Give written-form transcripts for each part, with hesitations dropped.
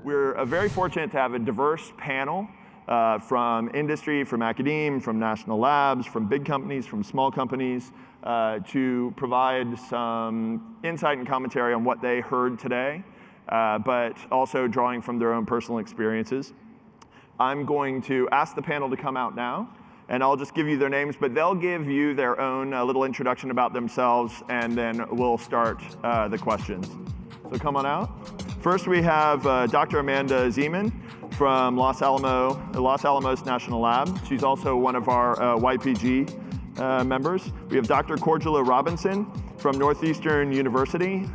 We're very fortunate to have a diverse panel from industry, from academia, from national labs, from big companies, from small companies, to provide some insight and commentary on what they heard today, but also drawing from their own personal experiences. I'm going to ask the panel to come out now, and I'll just give you their names, but they'll give you their own little introduction about themselves, and then we'll start the questions. So come on out. First, we have Dr. Amanda Ziemann from Los Alamos National Lab. She's also one of our YPG members. We have Dr. Cordula Robinson from Northeastern University.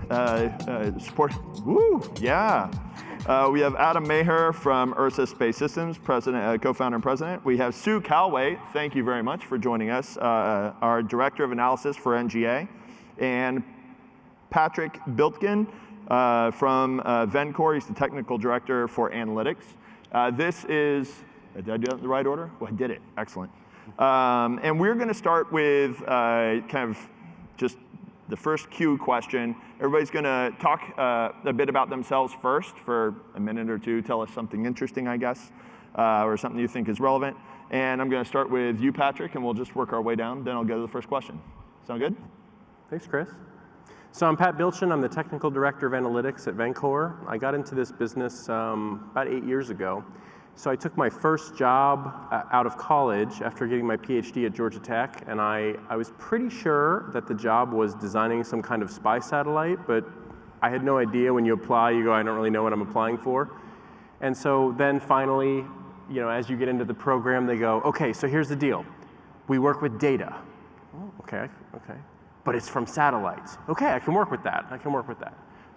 We have Adam Maher from Ursa Space Systems, co-founder and president. We have Sue Kalweit, thank you very much for joining us, our director of analysis for NGA. And Patrick Biltgen from Vencor, he's the technical director for analytics. This is, did I do that in the right order? Well, I did it, excellent. And we're gonna start with kind of just the first Q question. Everybody's gonna talk a bit about themselves first for a minute or two, tell us something interesting, I guess, or something you think is relevant. And I'm gonna start with you, Patrick, and we'll just work our way down, then I'll go to the first question. Sound good? Thanks, Chris. So I'm Pat Biltgen, I'm the technical director of analytics at Vencor. I got into this business about 8 years ago. So I took my first job out of college after getting my PhD at Georgia Tech, and I was pretty sure that the job was designing some kind of spy satellite, but I had no idea. When you apply, you go, I don't really know what I'm applying for. And so then finally, you know, as you get into the program, they go, okay, so here's the deal. We work with data. Oh, okay. But it's from satellites. Okay, I can work with that.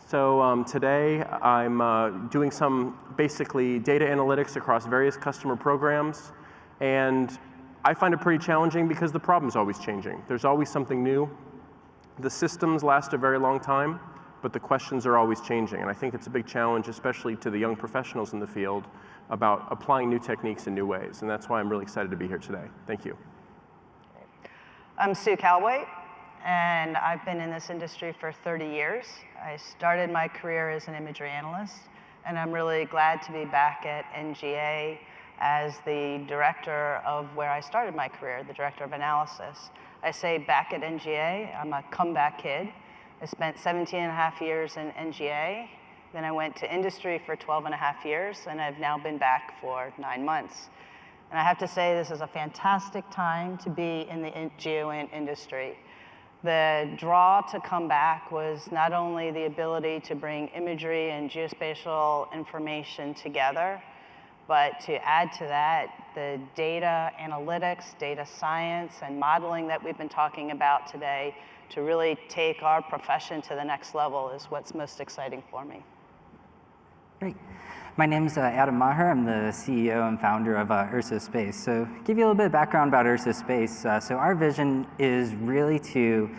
So today I'm doing some basically data analytics across various customer programs, and I find it pretty challenging because the problem's always changing. There's always something new. The systems last a very long time, but the questions are always changing, and I think it's a big challenge, especially to the young professionals in the field, about applying new techniques in new ways, and that's why I'm really excited to be here today. Thank you. I'm Sue Kalweit, and I've been in this industry for 30 years. I started my career as an imagery analyst, and I'm really glad to be back at NGA as the director of where I started my career, the director of analysis. I say back at NGA, I'm a comeback kid. I spent 17 and a half years in NGA, then I went to industry for 12 and a half years, and I've now been back for 9 months. And I have to say, this is a fantastic time to be in the GEOINT industry. The draw to come back was not only the ability to bring imagery and geospatial information together, but to add to that, the data analytics, data science, and modeling that we've been talking about today to really take our profession to the next level is what's most exciting for me. Great. My name's Adam Maher. I'm the CEO and founder of Ursa Space. So give you a little bit of background about Ursa Space. So our vision is really to,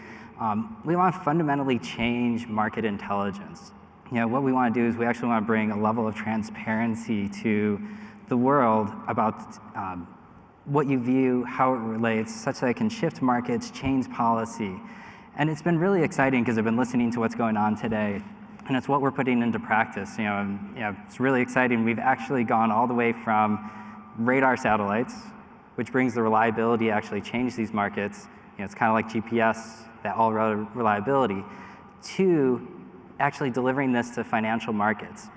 we want to fundamentally change market intelligence. You know, what we want to do is we actually want to bring a level of transparency to the world about what you view, how it relates, such that it can shift markets, change policy. And it's been really exciting because I've been listening to what's going on today. And it's what we're putting into practice. You know, it's really exciting. We've actually gone all the way from radar satellites, which brings the reliability to actually change these markets. You know, it's kind of like GPS, that all reliability, to actually delivering this to financial markets.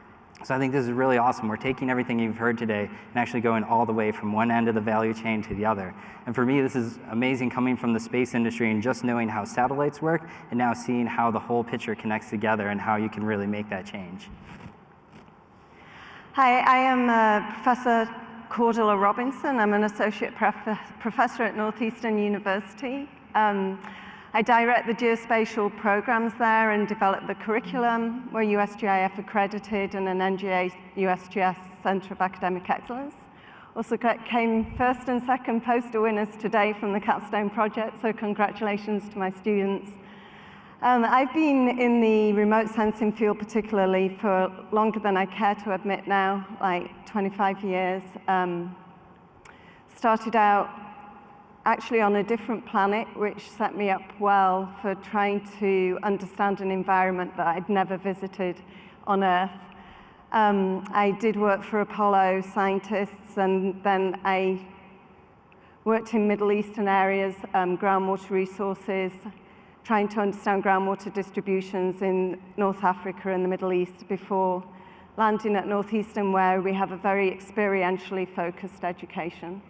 So I think this is really awesome. We're taking everything you've heard today and actually going all the way from one end of the value chain to the other. And for me, this is amazing coming from the space industry and just knowing how satellites work and now seeing how the whole picture connects together and how you can really make that change. Hi, I am Professor Cordula Robinson. I'm an associate professor at Northeastern University. I direct the geospatial programs there and develop the curriculum. We're USGIF accredited and an NGA USGS Center of Academic Excellence. Also came first and second poster winners today from the Capstone project, so congratulations to my students. I've been in the remote sensing field particularly for longer than I care to admit now, like 25 years. Started out actually on a different planet, which set me up well for trying to understand an environment that I'd never visited on Earth. I did work for Apollo scientists, and then I worked in Middle Eastern areas, groundwater resources, trying to understand groundwater distributions in North Africa and the Middle East before landing at Northeastern, where we have a very experientially focused education.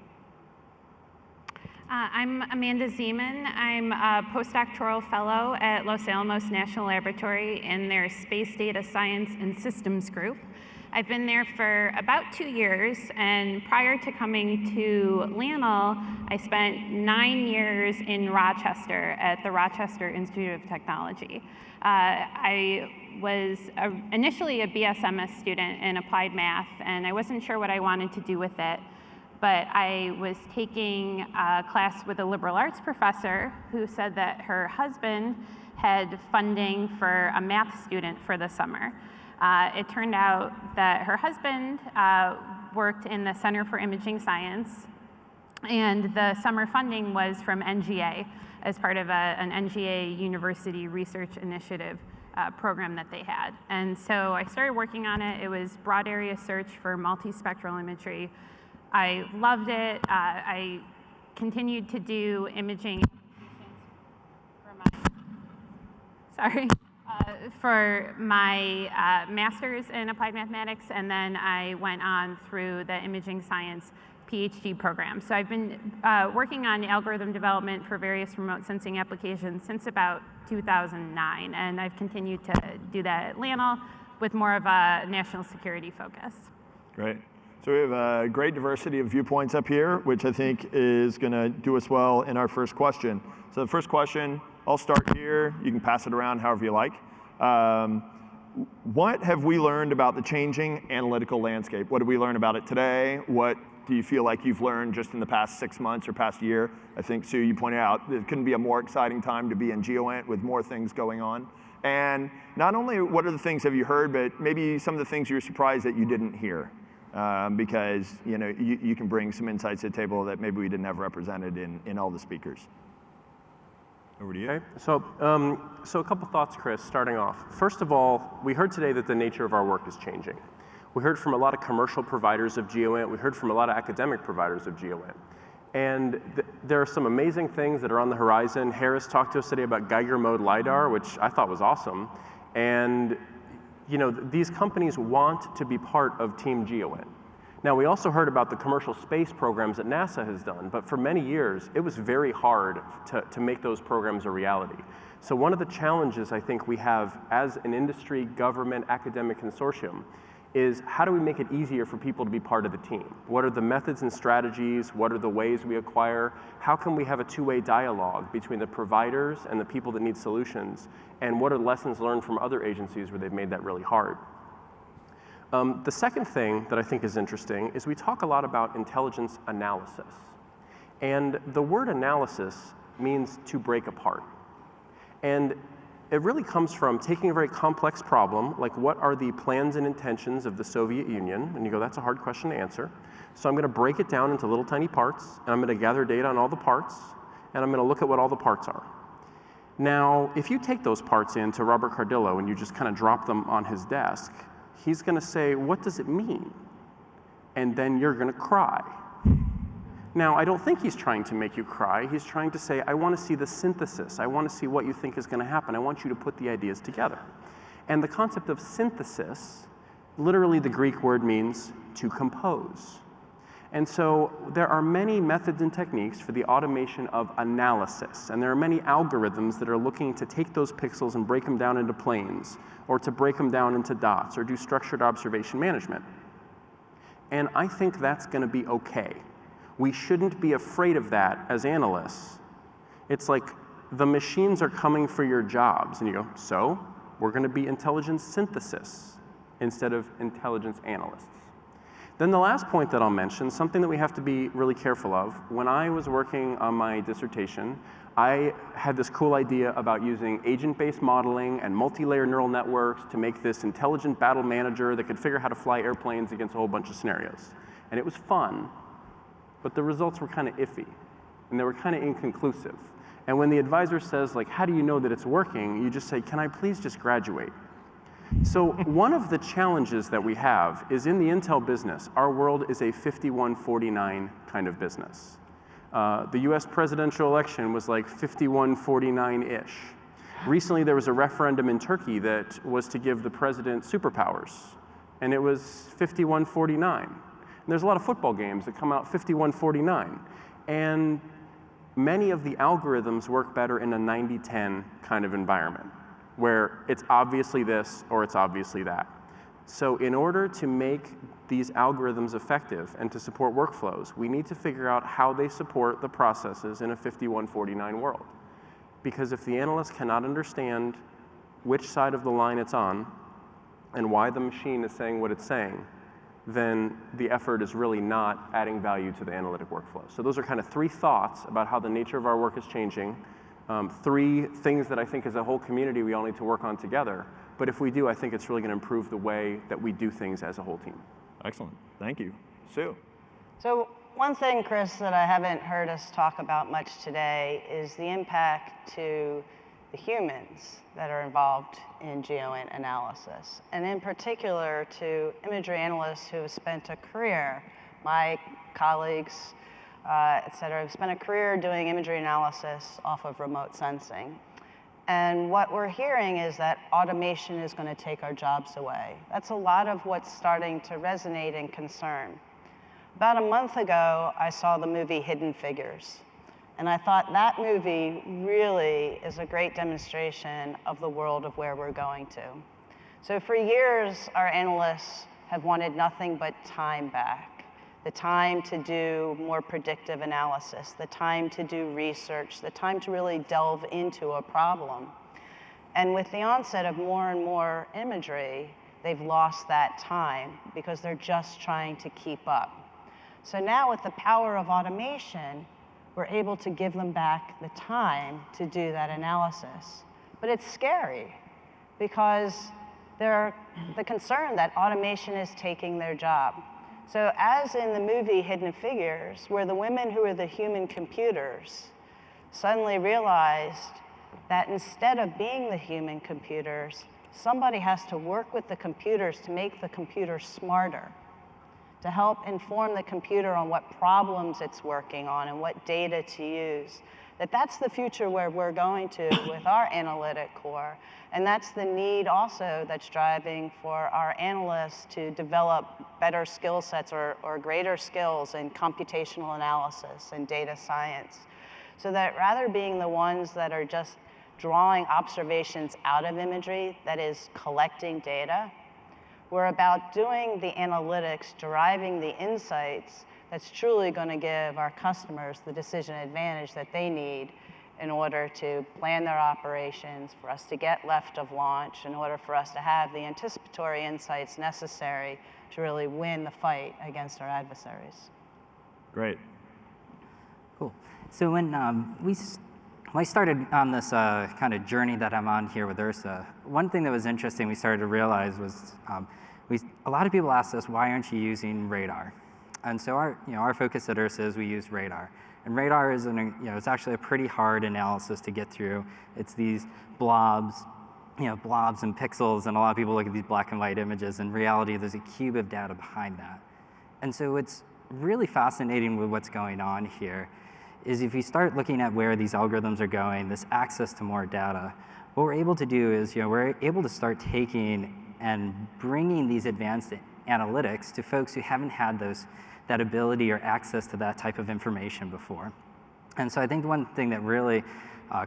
I'm Amanda Ziemann. I'm a postdoctoral fellow at Los Alamos National Laboratory in their Space Data Science and Systems group. I've been there for about 2 years, and prior to coming to LANL, I spent 9 years in Rochester at the Rochester Institute of Technology. I was initially a BSMS student in applied math, and I wasn't sure what I wanted to do with it. But I was taking a class with a liberal arts professor who said that her husband had funding for a math student for the summer. It turned out that her husband worked in the Center for Imaging Science, and the summer funding was from NGA as part of an NGA University Research Initiative program that they had. And so I started working on it. It was broad area search for multispectral imagery. I loved it. I continued to do imaging for my master's in applied mathematics, and then I went on through the imaging science PhD program. So I've been working on algorithm development for various remote sensing applications since about 2009, and I've continued to do that at LANL with more of a national security focus. Great. So we have a great diversity of viewpoints up here, which I think is going to do us well in our first question. So the first question, I'll start here. You can pass it around however you like. What have we learned about the changing analytical landscape? What did we learn about it today? What do you feel like you've learned just in the past 6 months or past year? I think, Sue, you pointed out it couldn't be a more exciting time to be in GEOINT with more things going on. And not only what are the things have you heard, but maybe some of the things you're surprised that you didn't hear. Because you can bring some insights to the table that maybe we didn't have represented in all the speakers. Over to you. Okay. So a couple thoughts, Chris, starting off. First of all, we heard today that the nature of our work is changing. We heard from a lot of commercial providers of GEOINT. We heard from a lot of academic providers of GEOINT. And there are some amazing things that are on the horizon. Harris talked to us today about Geiger mode LiDAR, which I thought was awesome. And these companies want to be part of Team GEOINT. Now, we also heard about the commercial space programs that NASA has done, but for many years, it was very hard to make those programs a reality. So one of the challenges I think we have as an industry, government, academic consortium is how do we make it easier for people to be part of the team? What are the methods and strategies? What are the ways we acquire? How can we have a two-way dialogue between the providers and the people that need solutions? And what are lessons learned from other agencies where they've made that really hard? The second thing that I think is interesting is we talk a lot about intelligence analysis. And the word analysis means to break apart. And it really comes from taking a very complex problem, like what are the plans and intentions of the Soviet Union? And you go, that's a hard question to answer. So I'm going to break it down into little tiny parts, and I'm going to gather data on all the parts, and I'm going to look at what all the parts are. Now, if you take those parts in to Robert Cordula and you just kind of drop them on his desk, he's going to say, what does it mean? And then you're going to cry. Now, I don't think he's trying to make you cry. He's trying to say, I want to see the synthesis. I want to see what you think is going to happen. I want you to put the ideas together. And the concept of synthesis, literally the Greek word means to compose. And so there are many methods and techniques for the automation of analysis. And there are many algorithms that are looking to take those pixels and break them down into planes, or to break them down into dots, or do structured observation management. And I think that's going to be okay. We shouldn't be afraid of that as analysts. It's like the machines are coming for your jobs. And you go, so we're going to be intelligence synthesis instead of intelligence analysts. Then the last point that I'll mention, something that we have to be really careful of. When I was working on my dissertation, I had this cool idea about using agent-based modeling and multi-layer neural networks to make this intelligent battle manager that could figure out how to fly airplanes against a whole bunch of scenarios. And it was fun, but the results were kind of iffy, and they were kind of inconclusive. And when the advisor says, like, how do you know that it's working? You just say, can I please just graduate? So one of the challenges that we have is in the Intel business, our world is a 51-49 kind of business. The US presidential election was like 51-49-ish. Recently, there was a referendum in Turkey that was to give the president superpowers, and it was 51-49. And there's a lot of football games that come out 51-49. And many of the algorithms work better in a 90-10 kind of environment, where it's obviously this or it's obviously that. So in order to make these algorithms effective and to support workflows, we need to figure out how they support the processes in a 51-49 world. Because if the analyst cannot understand which side of the line it's on and why the machine is saying what it's saying, then the effort is really not adding value to the analytic workflow. So those are kind of 3 thoughts about how the nature of our work is changing. 3 things that I think as a whole community we all need to work on together. But if we do, I think it's really going to improve the way that we do things as a whole team. Excellent. Thank you. Sue. So one thing, Chris, that I haven't heard us talk about much today is the impact to the humans that are involved in GEOINT analysis, and in particular to imagery analysts who have spent a career, my colleagues, et cetera, have spent a career doing imagery analysis off of remote sensing. And what we're hearing is that automation is going to take our jobs away. That's a lot of what's starting to resonate and concern. About a month ago, I saw the movie Hidden Figures. And I thought that movie really is a great demonstration of the world of where we're going to. So for years, our analysts have wanted nothing but time back. The time to do more predictive analysis, the time to do research, the time to really delve into a problem. And with the onset of more and more imagery, they've lost that time because they're just trying to keep up. So now with the power of automation, we're able to give them back the time to do that analysis. But it's scary because they're the concern that automation is taking their job. So as in the movie Hidden Figures, where the women who are the human computers suddenly realized that instead of being the human computers, somebody has to work with the computers to make the computer smarter, to help inform the computer on what problems it's working on and what data to use. That's the future where we're going to with our analytic core. And that's the need also that's driving for our analysts to develop better skill sets or greater skills in computational analysis and data science. So that rather being the ones that are just drawing observations out of imagery, that is collecting data, we're about doing the analytics, deriving the insights that's truly going to give our customers the decision advantage that they need in order to plan their operations, for us to get left of launch, in order for us to have the anticipatory insights necessary to really win the fight against our adversaries. Great. Cool. So when I started on this kind of journey that I'm on here with Ursa, one thing that was interesting we started to realize was a lot of people asked us, why aren't you using radar? And so our focus at Ursa is we use radar. And radar is it's actually a pretty hard analysis to get through. It's these blobs and pixels, and a lot of people look at these black and white images. In reality, there's a cube of data behind that. And so what's really fascinating with what's going on here is if you start looking at where these algorithms are going, this access to more data, what we're able to do is we're able to start taking and bringing these advanced analytics to folks who haven't had that ability or access to that type of information before. And so I think one thing that really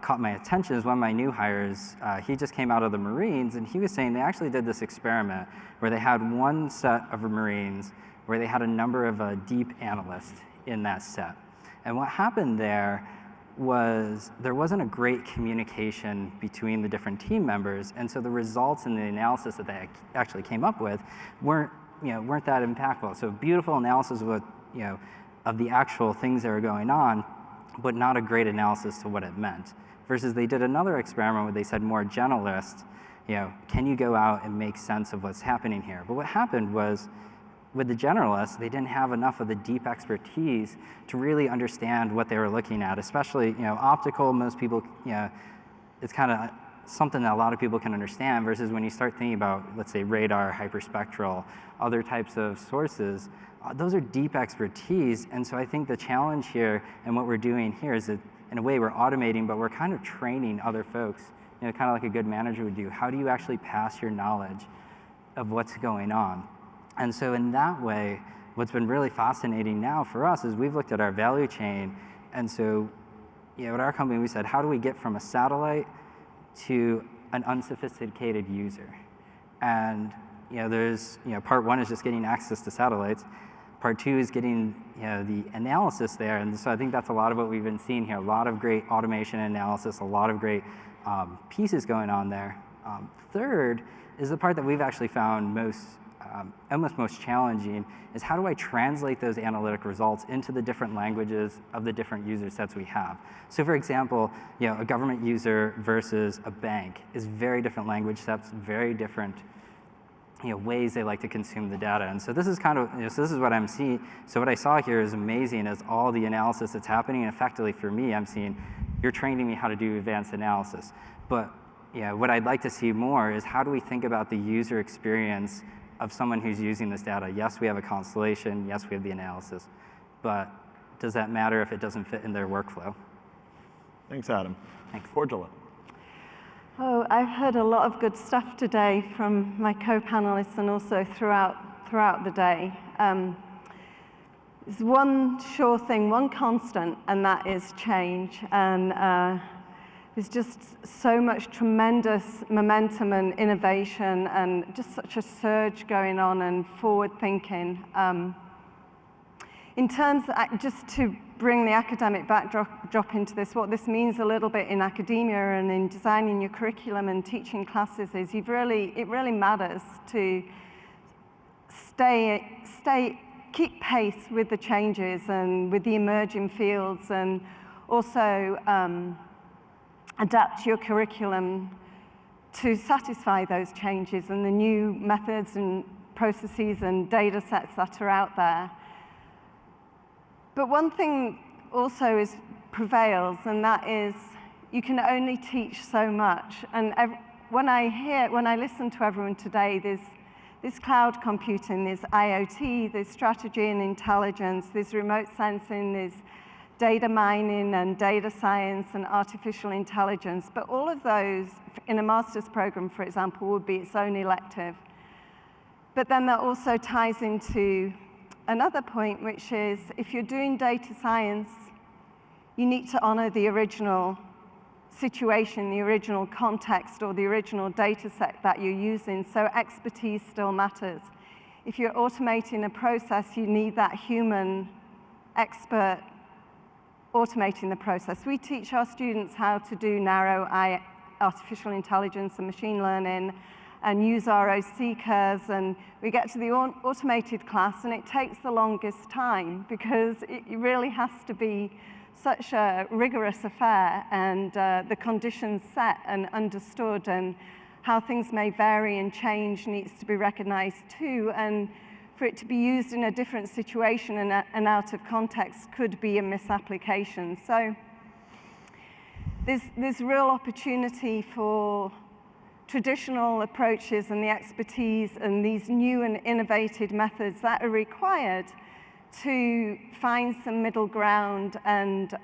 caught my attention is one of my new hires, he just came out of the Marines, and he was saying they actually did this experiment where they had one set of Marines where they had a number of deep analysts in that set. And what happened there was there wasn't a great communication between the different team members, and so the results and the analysis that they actually came up with weren't that impactful. So beautiful analysis of of the actual things that were going on, but not a great analysis to what it meant. Versus they did another experiment where they said more generalist, can you go out and make sense of what's happening here? But what happened was, with the generalists, they didn't have enough of the deep expertise to really understand what they were looking at, especially, optical, most people, it's kind of something that a lot of people can understand versus when you start thinking about, let's say, radar, hyperspectral, other types of sources, those are deep expertise. And so I think the challenge here and what we're doing here is that in a way we're automating, but we're kind of training other folks, kind of like a good manager would do. How do you actually pass your knowledge of what's going on? And so in that way, what's been really fascinating now for us is we've looked at our value chain. And so at our company, we said, how do we get from a satellite to an unsophisticated user? And there's part one is just getting access to satellites. Part two is getting the analysis there. And so I think that's a lot of what we've been seeing here. A lot of great automation analysis, a lot of great pieces going on there. Third is the part that we've actually found almost most challenging is how do I translate those analytic results into the different languages of the different user sets we have. So for example, a government user versus a bank is very different language sets, very different ways they like to consume the data. And so this is kind of, so this is what I'm seeing. So what I saw here is amazing is all the analysis that's happening. And effectively for me, I'm seeing you're training me how to do advanced analysis. But what I'd like to see more is how do we think about the user experience of someone who's using this data? Yes, we have a constellation. Yes, we have the analysis. But does that matter if it doesn't fit in their workflow? Thanks, Adam. Thanks. Cordula. Oh, I've heard a lot of good stuff today from my co-panelists and also throughout the day. There's one sure thing, one constant, and that is change. And there's just so much tremendous momentum and innovation and just such a surge going on and forward thinking. In terms, just to bring the academic backdrop into this, what this means a little bit in academia and in designing your curriculum and teaching classes is it really matters to keep pace with the changes and with the emerging fields, and also adapt your curriculum to satisfy those changes and the new methods and processes and data sets that are out there. But one thing also prevails, and that is you can only teach so much. And when I listen to everyone today, there's cloud computing, there's IoT, there's strategy and intelligence, there's remote sensing, there's data mining and data science and artificial intelligence. But all of those, in a master's program, for example, would be its own elective. But then that also ties into another point, which is if you're doing data science, you need to honor the original situation, the original context, or the original data set that you're using. So expertise still matters. If you're automating a process, you need that human expert automating the process. We teach our students how to do narrow artificial intelligence and machine learning and use ROC curves, and we get to the automated class and it takes the longest time because it really has to be such a rigorous affair, and the conditions set and understood, and how things may vary and change needs to be recognized too, and for it to be used in a different situation and out of context could be a misapplication. So there's real opportunity for traditional approaches and the expertise and these new and innovative methods that are required to find some middle ground and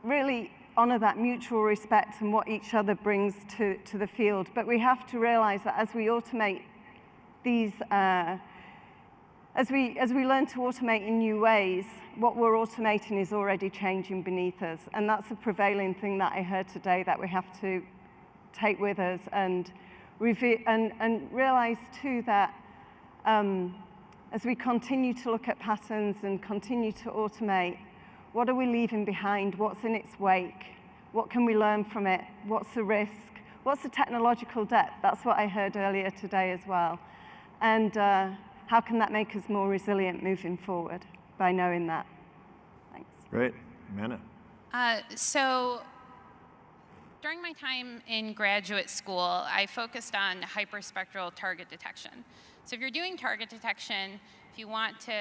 really honor that mutual respect and what each other brings to the field. But we have to realize that as we automate these, as we learn to automate in new ways, what we're automating is already changing beneath us. And that's a prevailing thing that I heard today that we have to take with us and realize too that as we continue to look at patterns and continue to automate, what are we leaving behind? What's in its wake? What can we learn from it? What's the risk? What's the technological debt? That's what I heard earlier today as well. And how can that make us more resilient moving forward by knowing that? Thanks. Great. Amanda. So during my time in graduate school, I focused on hyperspectral target detection. So if you're doing target detection, if you want to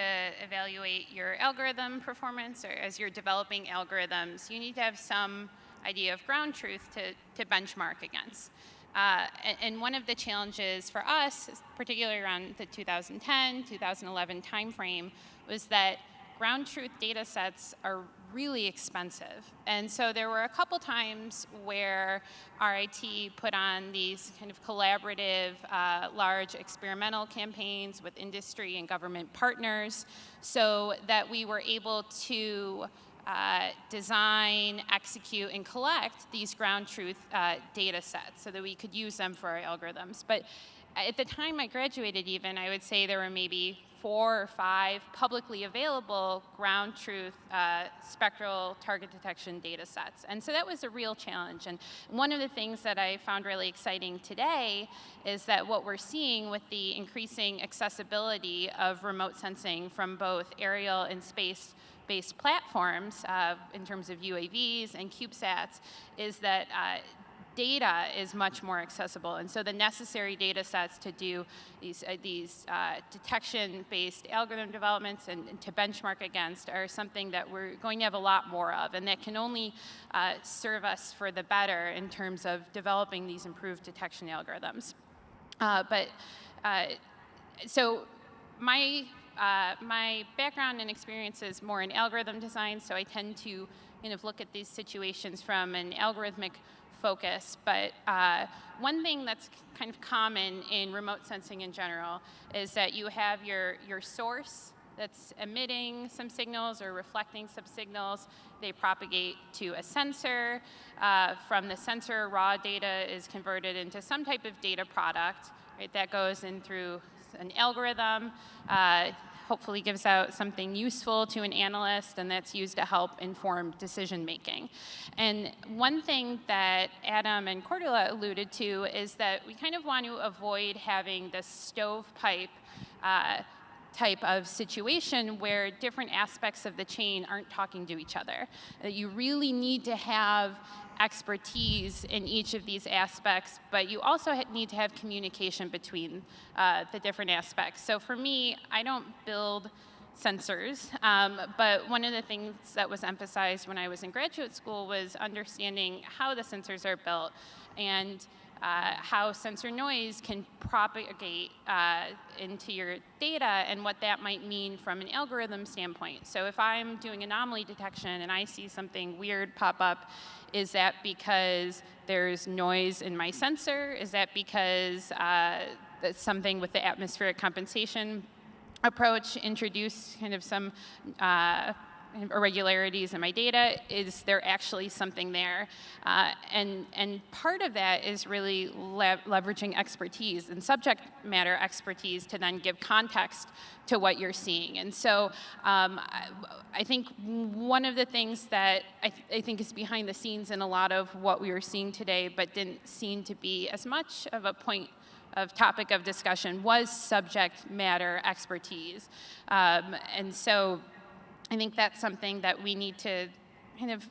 evaluate your algorithm performance, or as you're developing algorithms, you need to have some idea of ground truth to benchmark against. And one of the challenges for us, particularly around the 2010, 2011 timeframe, was that ground truth data sets are really expensive. And so there were a couple times where RIT put on these kind of collaborative, large experimental campaigns with industry and government partners so that we were able to design, execute, and collect these ground truth data sets so that we could use them for our algorithms. But at the time I graduated even, I would say there were maybe 4 or 5 publicly available ground truth spectral target detection data sets. And so that was a real challenge. And one of the things that I found really exciting today is that what we're seeing with the increasing accessibility of remote sensing from both aerial and space-based platforms in terms of UAVs and CubeSats is that data is much more accessible, and so the necessary data sets to do these detection-based algorithm developments and to benchmark against are something that we're going to have a lot more of, and that can only serve us for the better in terms of developing these improved detection algorithms. So my background and experience is more in algorithm design, so I tend to kind of look at these situations from an algorithmic focus, but one thing that's kind of common in remote sensing in general is that you have your source that's emitting some signals or reflecting some signals. They propagate to a sensor. From the sensor, raw data is converted into some type of data product, right? That goes in through an algorithm, hopefully gives out something useful to an analyst, and that's used to help inform decision making. And one thing that Adam and Cordula alluded to is that we kind of want to avoid having this stovepipe type of situation where different aspects of the chain aren't talking to each other. That you really need to have expertise in each of these aspects, but you also need to have communication between the different aspects. So for me, I don't build sensors, but one of the things that was emphasized when I was in graduate school was understanding how the sensors are built and how sensor noise can propagate into your data and what that might mean from an algorithm standpoint. So if I'm doing anomaly detection and I see something weird pop up, is that because there's noise in my sensor? Is that because that's something with the atmospheric compensation approach introduced kind of some irregularities in my data? Is there actually something there? And part of that is really leveraging expertise and subject matter expertise to then give context to what you're seeing. And so I think one of the things that I think is behind the scenes in a lot of what we were seeing today, but didn't seem to be as much of a point of topic of discussion, was subject matter expertise. And so I think that's something that we need to kind of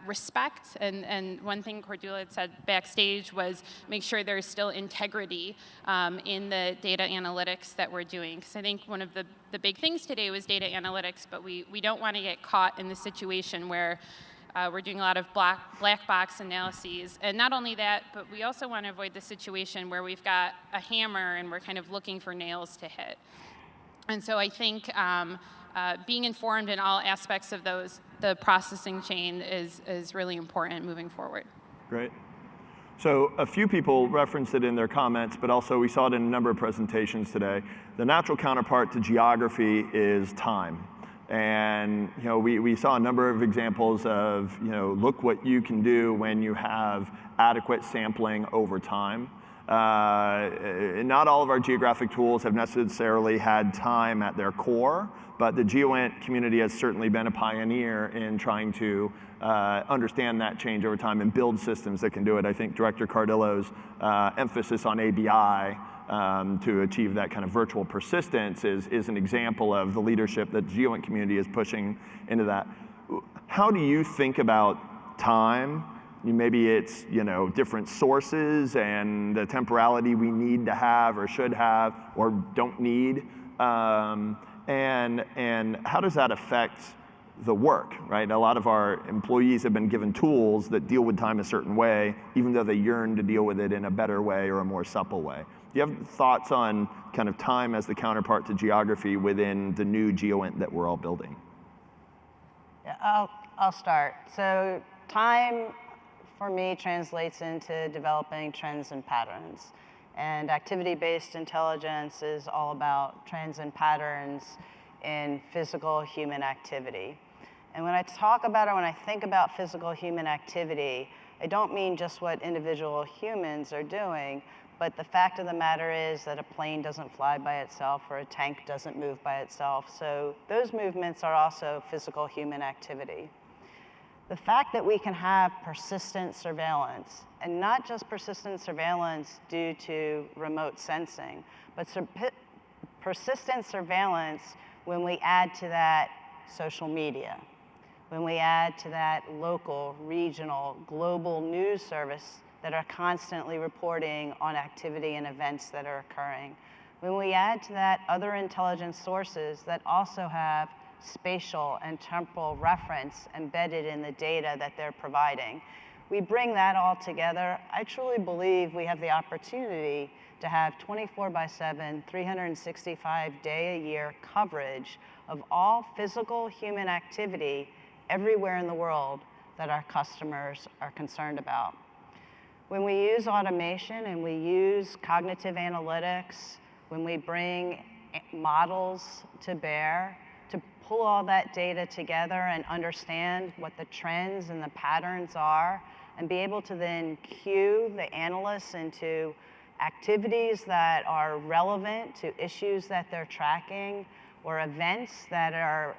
respect. And one thing Cordula had said backstage was make sure there's still integrity in the data analytics that we're doing. Because I think one of the big things today was data analytics, but we don't want to get caught in the situation where we're doing a lot of black box analyses. And not only that, but we also want to avoid the situation where we've got a hammer and we're kind of looking for nails to hit. And so I think being informed in all aspects of the processing chain is really important moving forward. Great. So a few people referenced it in their comments, but also we saw it in a number of presentations today. The natural counterpart to geography is time. And we saw a number of examples of, look what you can do when you have adequate sampling over time. Not all of our geographic tools have necessarily had time at their core, but the GEOINT community has certainly been a pioneer in trying to understand that change over time and build systems that can do it. I think Director Cardillo's emphasis on ABI to achieve that kind of virtual persistence is an example of the leadership that the GEOINT community is pushing into that. How do you think about time? Maybe it's different sources and the temporality we need to have or should have or don't need. And how does that affect the work, right? A lot of our employees have been given tools that deal with time a certain way, even though they yearn to deal with it in a better way or a more supple way. Do you have thoughts on kind of time as the counterpart to geography within the new GEOINT that we're all building? Yeah, I'll start. So time, for me, translates into developing trends and patterns. And activity-based intelligence is all about trends and patterns in physical human activity. And when I talk about it, when I think about physical human activity, I don't mean just what individual humans are doing, but the fact of the matter is that a plane doesn't fly by itself or a tank doesn't move by itself. So those movements are also physical human activity. The fact that we can have persistent surveillance, and not just persistent surveillance due to remote sensing, but persistent surveillance when we add to that social media, when we add to that local, regional, global news service that are constantly reporting on activity and events that are occurring, when we add to that other intelligence sources that also have spatial and temporal reference embedded in the data that they're providing, we bring that all together. I truly believe we have the opportunity to have 24/7, 365-day-a-year coverage of all physical human activity everywhere in the world that our customers are concerned about. When we use automation and we use cognitive analytics, when we bring models to bear to pull all that data together and understand what the trends and the patterns are, and be able to then cue the analysts into activities that are relevant to issues that they're tracking or events that are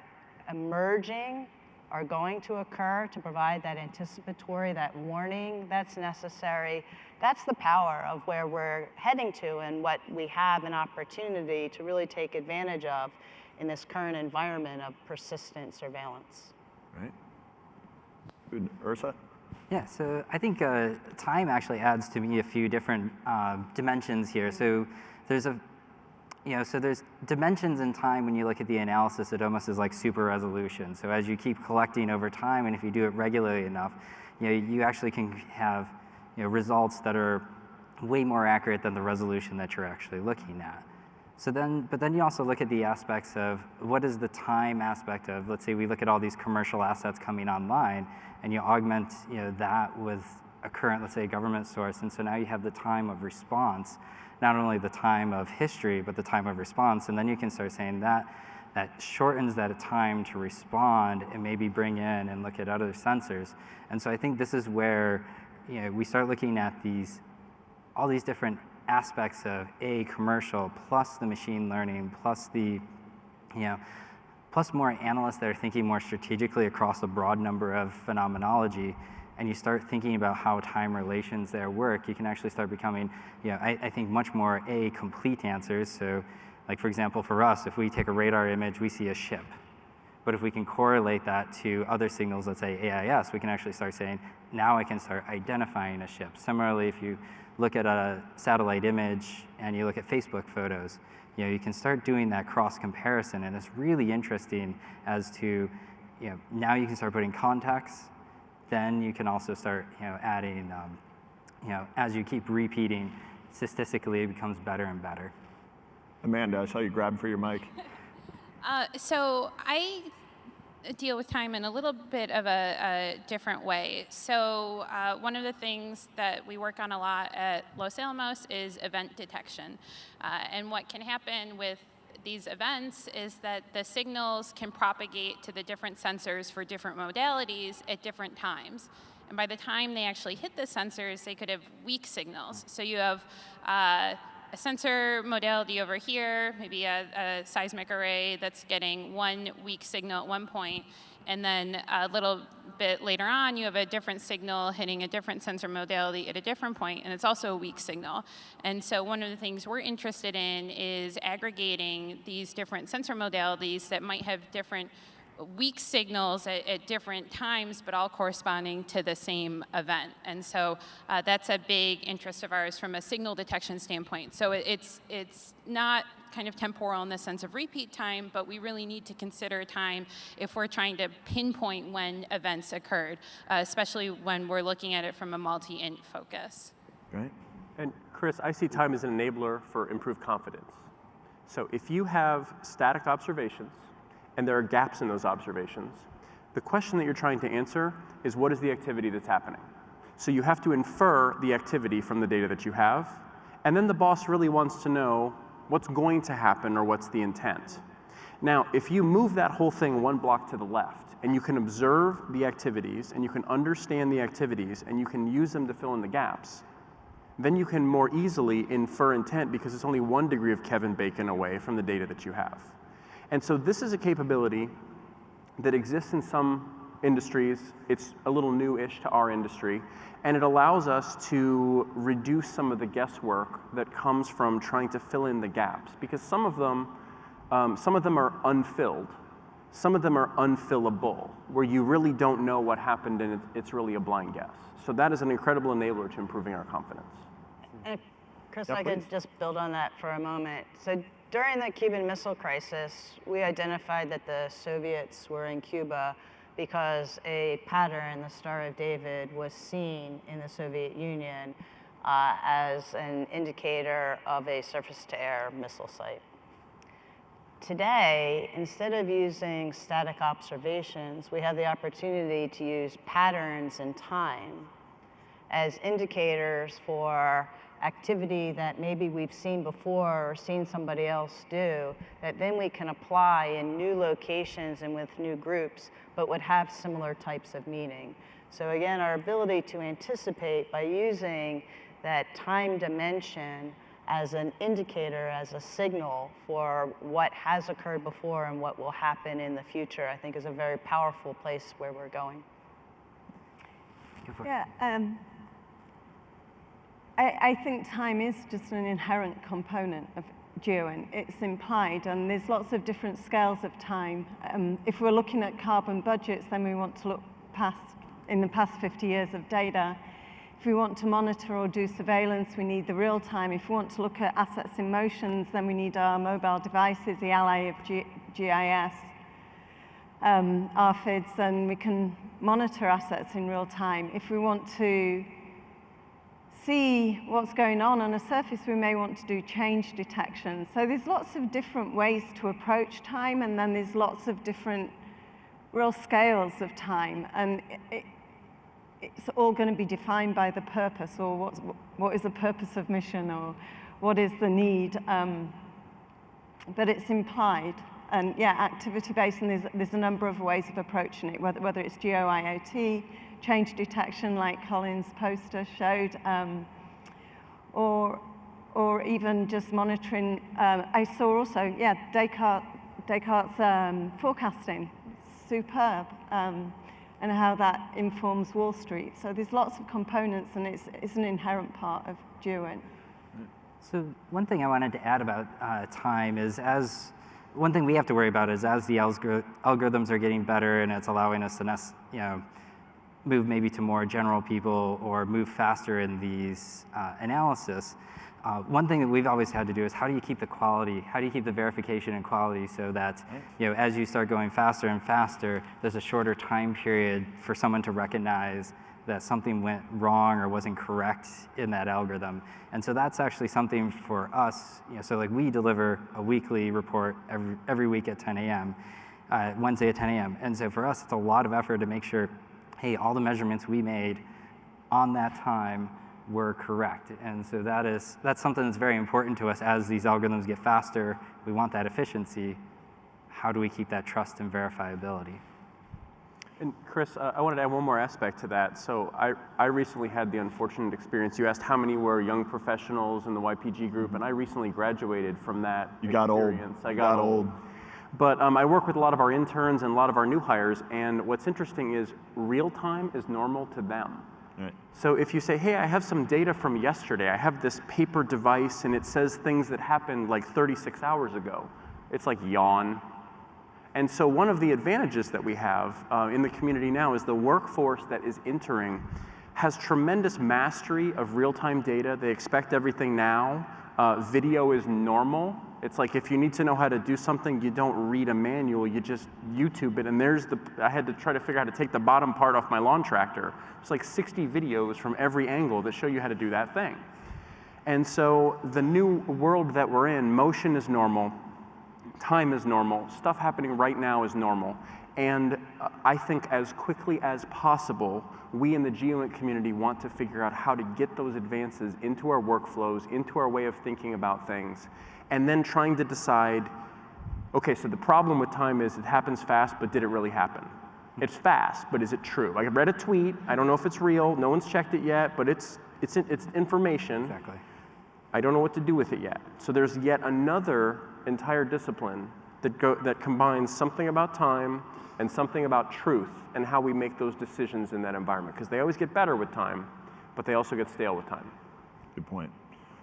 emerging, are going to occur, to provide that anticipatory, that warning that's necessary. That's the power of where we're heading to and what we have an opportunity to really take advantage of in this current environment of persistent surveillance. Right. Good. Ursa? Yeah, so I think time actually adds to me a few different dimensions here. So there's there's dimensions in time. When you look at the analysis, it almost is like super resolution. So as you keep collecting over time, and if you do it regularly enough, you actually can have results that are way more accurate than the resolution that you're actually looking at. But then you also look at the aspects of what is the time aspect of, let's say we look at all these commercial assets coming online, and you augment that with a current, let's say, government source, and so now you have the time of response, not only the time of history, but the time of response, and then you can start saying that shortens that time to respond and maybe bring in and look at other sensors. And so I think this is where we start looking at all these different aspects of commercial, plus the machine learning, plus plus more analysts that are thinking more strategically across a broad number of phenomenology, and you start thinking about how time relations there work, you can actually start becoming, I think, much more complete answers. So, like for example, for us, if we take a radar image, we see a ship. But if we can correlate that to other signals, let's say AIS, we can actually start saying, now I can start identifying a ship. Similarly, if you look at a satellite image and you look at Facebook photos, you can start doing that cross comparison, and it's really interesting as to, now you can start putting context. Then you can also start, adding, as you keep repeating, statistically it becomes better and better. Amanda, I saw you grab for your mic. So I deal with time in a little bit of a different way. So one of the things that we work on a lot at Los Alamos is event detection. And what can happen with these events is that the signals can propagate to the different sensors for different modalities at different times. And by the time they actually hit the sensors, they could have weak signals. So you have a sensor modality over here, maybe a seismic array that's getting one weak signal at one point, and then a little bit later on, you have a different signal hitting a different sensor modality at a different point, and it's also a weak signal. And so one of the things we're interested in is aggregating these different sensor modalities that might have different weak signals at different times, but all corresponding to the same event. And so that's a big interest of ours from a signal detection standpoint. So it's not kind of temporal in the sense of repeat time, but we really need to consider time if we're trying to pinpoint when events occurred, especially when we're looking at it from a multi-int focus. Right. And Chris, I see time as an enabler for improved confidence. So if you have static observations, and there are gaps in those observations, the question that you're trying to answer is, what is the activity that's happening? So you have to infer the activity from the data that you have, and then the boss really wants to know what's going to happen or what's the intent. Now, if you move that whole thing one block to the left, and you can observe the activities, and you can understand the activities, and you can use them to fill in the gaps, then you can more easily infer intent because it's only 1 degree of Kevin Bacon away from the data that you have. And so this is a capability that exists in some industries. It's a little new-ish to our industry, and it allows us to reduce some of the guesswork that comes from trying to fill in the gaps, because some of them are unfilled. Some of them are unfillable, where you really don't know what happened and it's really a blind guess. So that is an incredible enabler to improving our confidence. And Chris, Yeah, I could please. just build on that for a moment. So during the Cuban Missile Crisis, we identified that the Soviets were in Cuba because a pattern, the Star of David, was seen in the Soviet Union as an indicator of a surface-to-air missile site. Today, instead of using static observations, we have the opportunity to use patterns in time as indicators for activity that maybe we've seen before or seen somebody else do, that then we can apply in new locations and with new groups, but would have similar types of meaning. So again, our ability to anticipate by using that time dimension as an indicator, as a signal for what has occurred before and what will happen in the future, I think is a very powerful place where we're going. Yeah, I think time is just an inherent component of GEOINT. It's implied, and there's lots of different scales of time. If we're looking at carbon budgets, then we want to look in the past 50 years of data. If we want to monitor or do surveillance, we need the real time. If we want to look at assets in motions, then we need our mobile devices, the ally of GIS, RFIDs, and we can monitor assets in real time. If we want to see what's going on a surface, we may want to do change detection. So there's lots of different ways to approach time, and then there's lots of different real scales of time. And it's all going to be defined by the purpose, or what is the purpose of mission, or what is the need. But it's implied. And yeah, activity-based, and there's a number of ways of approaching it, whether it's GeoIoT, change detection like Colin's poster showed, or even just monitoring. I saw also, yeah, Descartes' forecasting, superb, and how that informs Wall Street. So there's lots of components, and it's an inherent part of GEOINT. So one thing I wanted to add about time is one thing we have to worry about is as the algorithms are getting better and it's allowing us to move maybe to more general people or move faster in these analysis, one thing that we've always had to do is how do you keep the quality, how do you keep the verification and quality so that as you start going faster and faster, there's a shorter time period for someone to recognize that something went wrong or wasn't correct in that algorithm. And so that's actually something for us, so like we deliver a weekly report every week at 10 a.m., Wednesday at 10 a.m. And so for us, it's a lot of effort to make sure, hey, all the measurements we made on that time were correct. And so that's something that's very important to us as these algorithms get faster. We want that efficiency. How do we keep that trust and verifiability? And Chris, I wanted to add one more aspect to that. So I recently had the unfortunate experience. You asked how many were young professionals in the YPG group, and I recently graduated from that experience. I got old. But I work with a lot of our interns and a lot of our new hires, and what's interesting is real time is normal to them. Right. So if you say, hey, I have some data from yesterday, I have this paper device and it says things that happened like 36 hours ago, it's like yawn. And so one of the advantages that we have in the community now is the workforce that is entering has tremendous mastery of real-time data. They expect everything now. Video is normal. It's like if you need to know how to do something, you don't read a manual, you just YouTube it. And I had to try to figure out how to take the bottom part off my lawn tractor. It's like 60 videos from every angle that show you how to do that thing. And so the new world that we're in, motion is normal, time is normal, stuff happening right now is normal. And I think as quickly as possible, we in the GEOINT community want to figure out how to get those advances into our workflows, into our way of thinking about things, and then trying to decide, okay, so the problem with time is it happens fast, but did it really happen? It's fast, but is it true? Like I read a tweet, I don't know if it's real, no one's checked it yet, but it's information. Exactly. I don't know what to do with it yet. So there's yet another entire discipline that combines something about time and something about truth and how we make those decisions in that environment. Because they always get better with time, but they also get stale with time. Good point.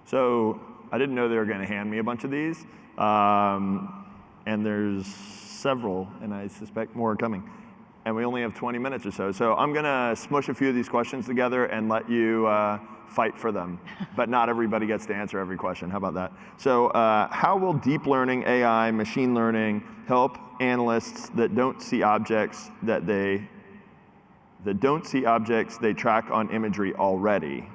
So I didn't know they were going to hand me a bunch of these. And there's several, and I suspect more are coming. And we only have 20 minutes or so. So I'm going to smush a few of these questions together and let you fight for them. But not everybody gets to answer every question. How about that? So how will deep learning, AI, machine learning help analysts that don't see objects they track on imagery already?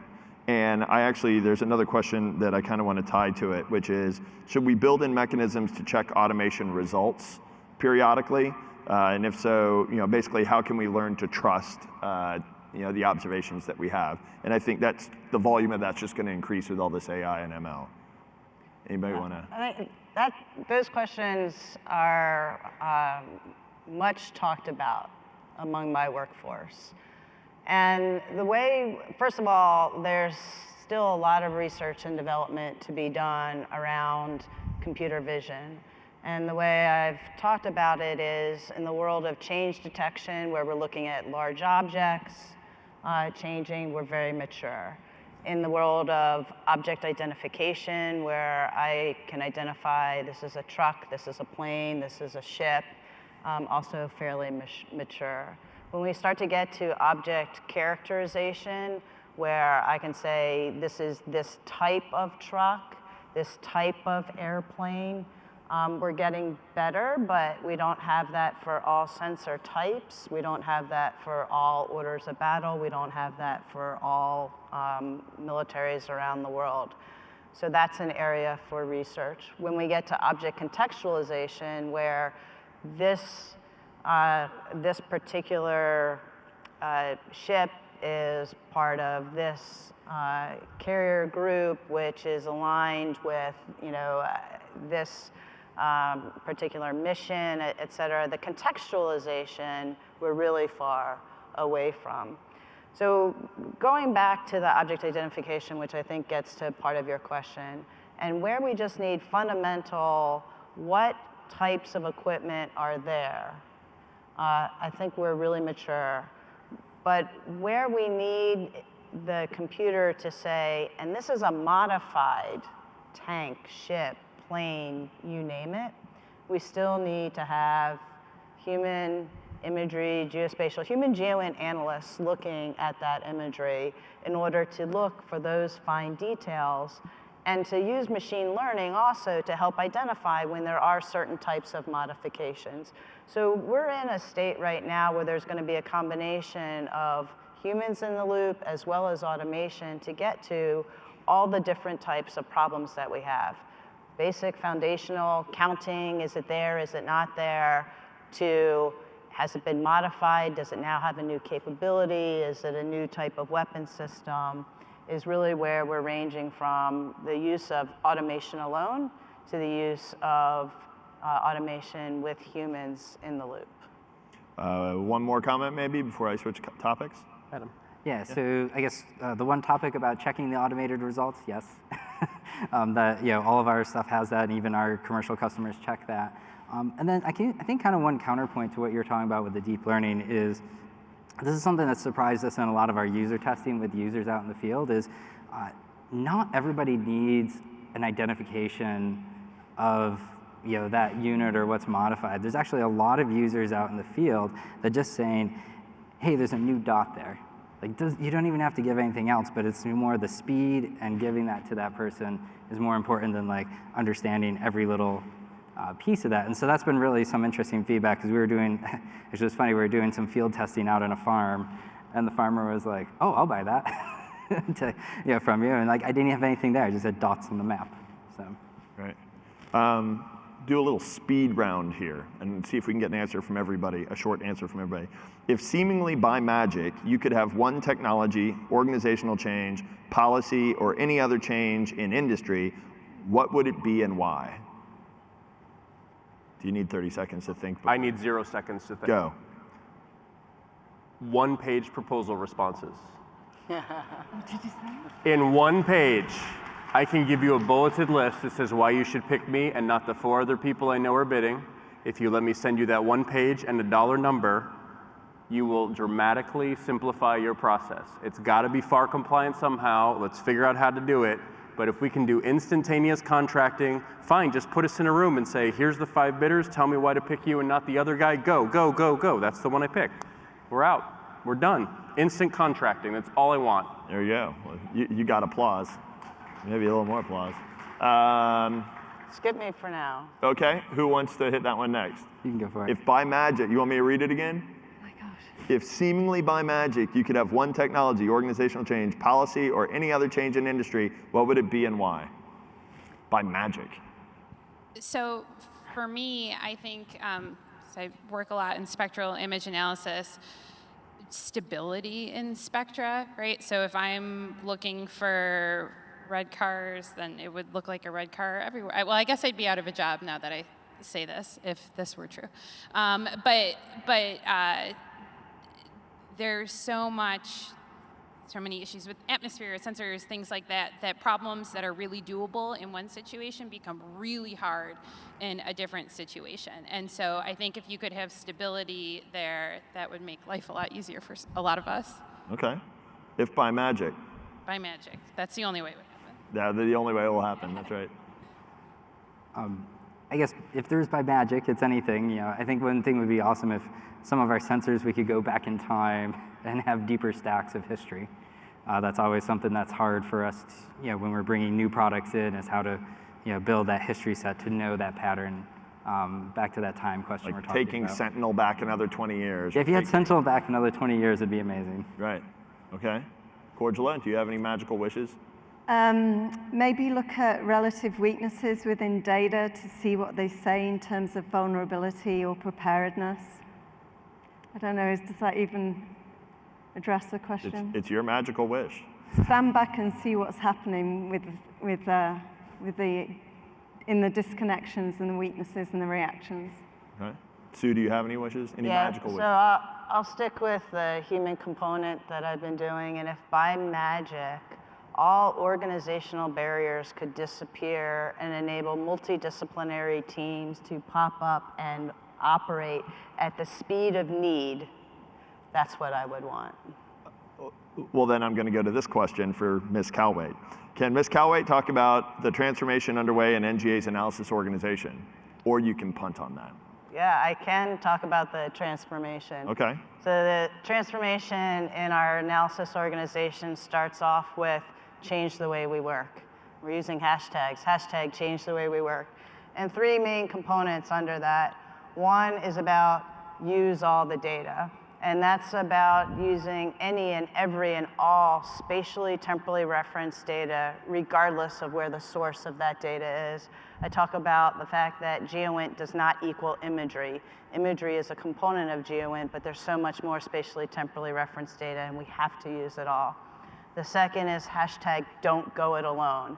And there's another question that I kind of want to tie to it, which is, should we build in mechanisms to check automation results periodically? And if so, basically, how can we learn to trust, the observations that we have? And I think that's the volume of that's just going to increase with all this AI and ML. Anybody want to? I think those questions are much talked about among my workforce. And first of all, there's still a lot of research and development to be done around computer vision. And the way I've talked about it is in the world of change detection, where we're looking at large objects changing, we're very mature. In the world of object identification, where I can identify this is a truck, this is a plane, this is a ship, also fairly mature. When we start to get to object characterization, where I can say this is this type of truck, this type of airplane, we're getting better, but we don't have that for all sensor types. We don't have that for all orders of battle. We don't have that for all militaries around the world. So that's an area for research. When we get to object contextualization, where this particular ship is part of this carrier group, which is aligned with this particular mission, et cetera, the contextualization we're really far away from. So going back to the object identification, which I think gets to part of your question, and where we just need fundamental, what types of equipment are there? I think we're really mature. But where we need the computer to say, and this is a modified tank, ship, plane, you name it, we still need to have human imagery, geospatial, human GEOINT analysts looking at that imagery in order to look for those fine details and to use machine learning also to help identify when there are certain types of modifications. So we're in a state right now where there's going to be a combination of humans in the loop as well as automation to get to all the different types of problems that we have. Basic foundational counting, is it there, is it not there, to has it been modified, does it now have a new capability, is it a new type of weapon system, is really where we're ranging from the use of automation alone to the use of automation with humans in the loop. One more comment maybe before I switch topics? Adam. Yeah, so I guess the one topic about checking the automated results, yes. All of our stuff has that, and even our commercial customers check that. And then I think kind of one counterpoint to what you're talking about with the deep learning is, this is something that surprised us in a lot of our user testing with users out in the field, is not everybody needs an identification of that unit or what's modified. There's actually a lot of users out in the field that just saying, hey, there's a new dot there. Like, you don't even have to give anything else, but it's more the speed, and giving that to that person is more important than like understanding every little piece of that. And so that's been really some interesting feedback, because we were doing, it's just funny, we were doing some field testing out on a farm, and the farmer was like, oh, I'll buy that from you. And like, I didn't have anything there, I just had dots on the map. So. Right. Do a little speed round here and see if we can get an answer from everybody, a short answer from everybody. If seemingly by magic, you could have one technology, organizational change, policy, or any other change in industry, what would it be and why? Do you need 30 seconds to think? I need 0 seconds to think. Go. One-page proposal responses. What did you say? In one page, I can give you a bulleted list that says why you should pick me and not the 4 other people I know are bidding. If you let me send you that one page and a dollar number, you will dramatically simplify your process. It's got to be FAR compliant somehow. Let's figure out how to do it. But if we can do instantaneous contracting, fine, just put us in a room and say, here's the 5 bidders, tell me why to pick you and not the other guy. Go, go, go, go. That's the one I picked. We're out. We're done. Instant contracting. That's all I want. There you go. Well, you got applause. Maybe a little more applause. Skip me for now. Okay, who wants to hit that one next? You can go for it. If by magic, you want me to read it again? Oh my gosh. If seemingly by magic you could have one technology, organizational change, policy, or any other change in industry, what would it be and why? By magic. So for me, I think, so I work a lot in spectral image analysis, stability in spectra, right? So if I'm looking for red cars, then it would look like a red car everywhere. Well, I guess I'd be out of a job now that I say this, if this were true. But there's so many issues with atmosphere, sensors, things like that, that problems that are really doable in one situation become really hard in a different situation. And so I think if you could have stability there, that would make life a lot easier for a lot of us. Okay. If by magic. By magic. That's the only way it would happen. Yeah, the only way it will happen, that's right. I guess if there's by magic, it's anything. I think one thing would be awesome if some of our sensors, we could go back in time and have deeper stacks of history. That's always something that's hard for us, when we're bringing new products in, is how to, build that history set to know that pattern back to that time question we're Like talking taking about. Sentinel back another 20 years. Yeah, if you had Sentinel back another 20 years, it'd be amazing. Right, okay. Cordula, do you have any magical wishes? Maybe look at relative weaknesses within data to see what they say in terms of vulnerability or preparedness. I don't know, does that even address the question? It's your magical wish. Stand back and see what's happening in the disconnections and the weaknesses and the reactions. Okay. Sue, do you have any wishes? Any magical wishes? So I'll stick with the human component that I've been doing, and if by magic all organizational barriers could disappear and enable multidisciplinary teams to pop up and operate at the speed of need, that's what I would want. Well, then I'm going to go to this question for Ms. Kalweit. Can Ms. Kalweit talk about the transformation underway in NGA's analysis organization? Or you can punt on that. Yeah, I can talk about the transformation. Okay. So the transformation in our analysis organization starts off with change the way we work. We're using hashtags, hashtag change the way we work. And 3 main components under that. One is about use all the data. And that's about using any and every and all spatially, temporally referenced data, regardless of where the source of that data is. I talk about the fact that GEOINT does not equal imagery. Imagery is a component of GEOINT, but there's so much more spatially, temporally referenced data, and we have to use it all. The second is hashtag don't go it alone.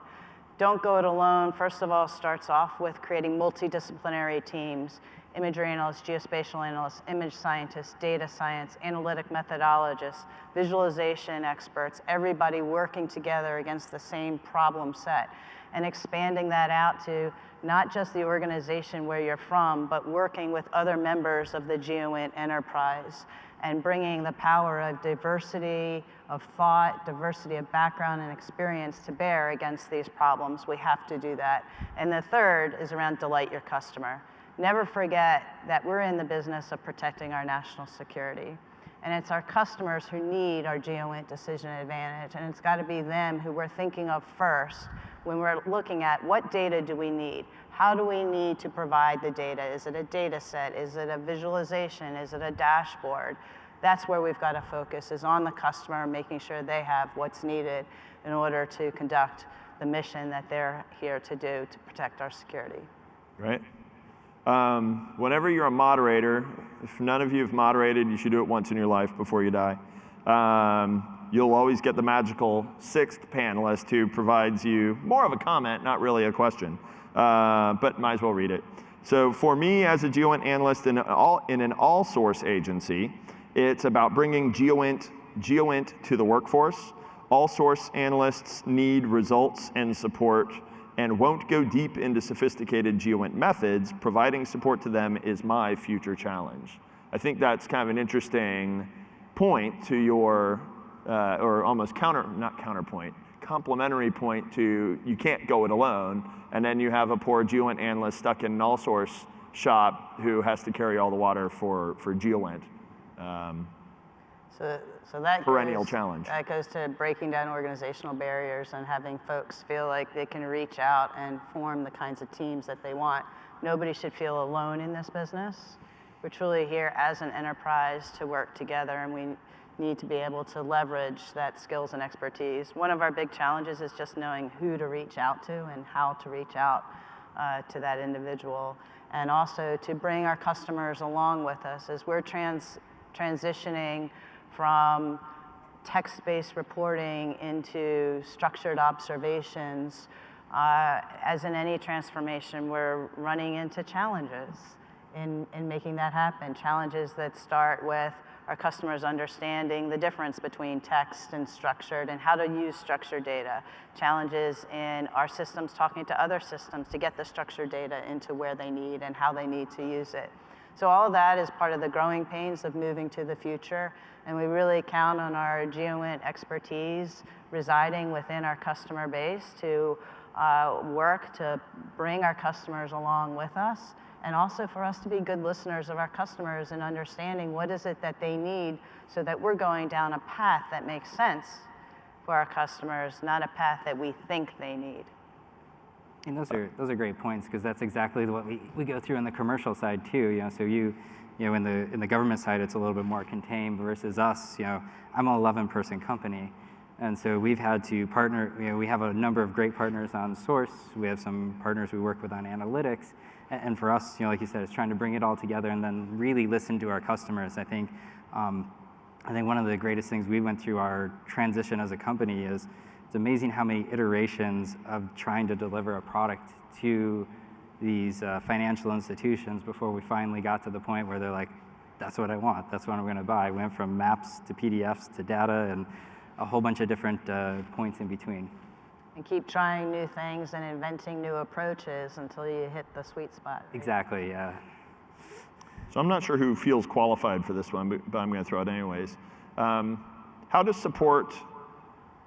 Don't go it alone, first of all, starts off with creating multidisciplinary teams. Imagery analysts, geospatial analysts, image scientists, data science, analytic methodologists, visualization experts, everybody working together against the same problem set, and expanding that out to not just the organization where you're from, but working with other members of the GEOINT enterprise. and bringing the power of diversity of thought, diversity of background and experience to bear against these problems. We have to do that. And the third is around delight your customer. Never forget that we're in the business of protecting our national security. And it's our customers who need our GEOINT decision advantage, and it's got to be them who we're thinking of first when we're looking at what data do we need? How do we need to provide the data? Is it a data set? Is it a visualization? Is it a dashboard? That's where we've got to focus, is on the customer, making sure they have what's needed in order to conduct the mission that they're here to do to protect our security. Right. Whenever you're a moderator, if none of you have moderated, you should do it once in your life before you die. You'll always get the magical sixth panelist who provides you more of a comment, not really a question, but might as well read it. So for me as a GEOINT analyst in an all-source agency, it's about bringing GEOINT to the workforce. All-source analysts need results and support and won't go deep into sophisticated GEOINT methods. Providing support to them is my future challenge. I think that's kind of an interesting point to your, or almost complementary point to you can't go it alone, and then you have a poor GEOINT analyst stuck in an all-source shop who has to carry all the water for GEOINT. So that perennial challenge. That goes to breaking down organizational barriers and having folks feel like they can reach out and form the kinds of teams that they want. Nobody should feel alone in this business. We're truly here as an enterprise to work together, and we need to be able to leverage that skills and expertise. One of our big challenges is just knowing who to reach out to and how to reach out to that individual, and also to bring our customers along with us as we're transitioning from text-based reporting into structured observations. As in any transformation, we're running into challenges in making that happen. Challenges that start with our customers understanding the difference between text and structured and how to use structured data. Challenges in our systems talking to other systems to get the structured data into where they need and how they need to use it. So all of that is part of the growing pains of moving to the future, and we really count on our GEOINT expertise residing within our customer base to work to bring our customers along with us, and also for us to be good listeners of our customers and understanding what is it that they need so that we're going down a path that makes sense for our customers, not a path that we think they need. And those are great points, because that's exactly what we go through on the commercial side too. So in the government side, it's a little bit more contained versus us. I'm an 11-person company, and so we've had to partner. We have a number of great partners on source. We have some partners we work with on analytics, and for us, like you said, it's trying to bring it all together and then really listen to our customers. I think one of the greatest things we went through our transition as a company is, it's amazing how many iterations of trying to deliver a product to these financial institutions before we finally got to the point where they're like, that's what I want, that's what I'm going to buy. We went from maps to PDFs to data and a whole bunch of different points in between. And keep trying new things and inventing new approaches until you hit the sweet spot. Right? Exactly, yeah. So I'm not sure who feels qualified for this one, but I'm going to throw it anyways. How does support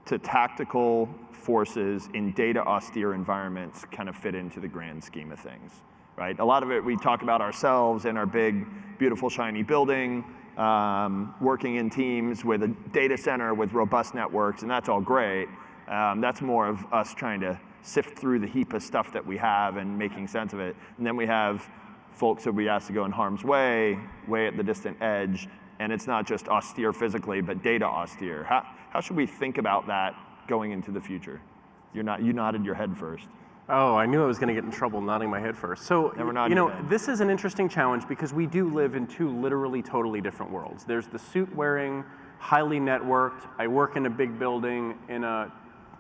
to tactical forces in data austere environments kind of fit into the grand scheme of things, right? A lot of it we talk about ourselves in our big, beautiful, shiny building, working in teams with a data center with robust networks, and that's all great. That's more of us trying to sift through the heap of stuff that we have and making sense of it. And then we have folks that we ask to go in harm's way at the distant edge, and it's not just austere physically, but data austere. How should we think about that going into the future? You nodded your head first. Oh, I knew I was going to get in trouble nodding my head first. So, this is an interesting challenge because we do live in two literally totally different worlds. There's the suit-wearing, highly networked, I work in a big building in a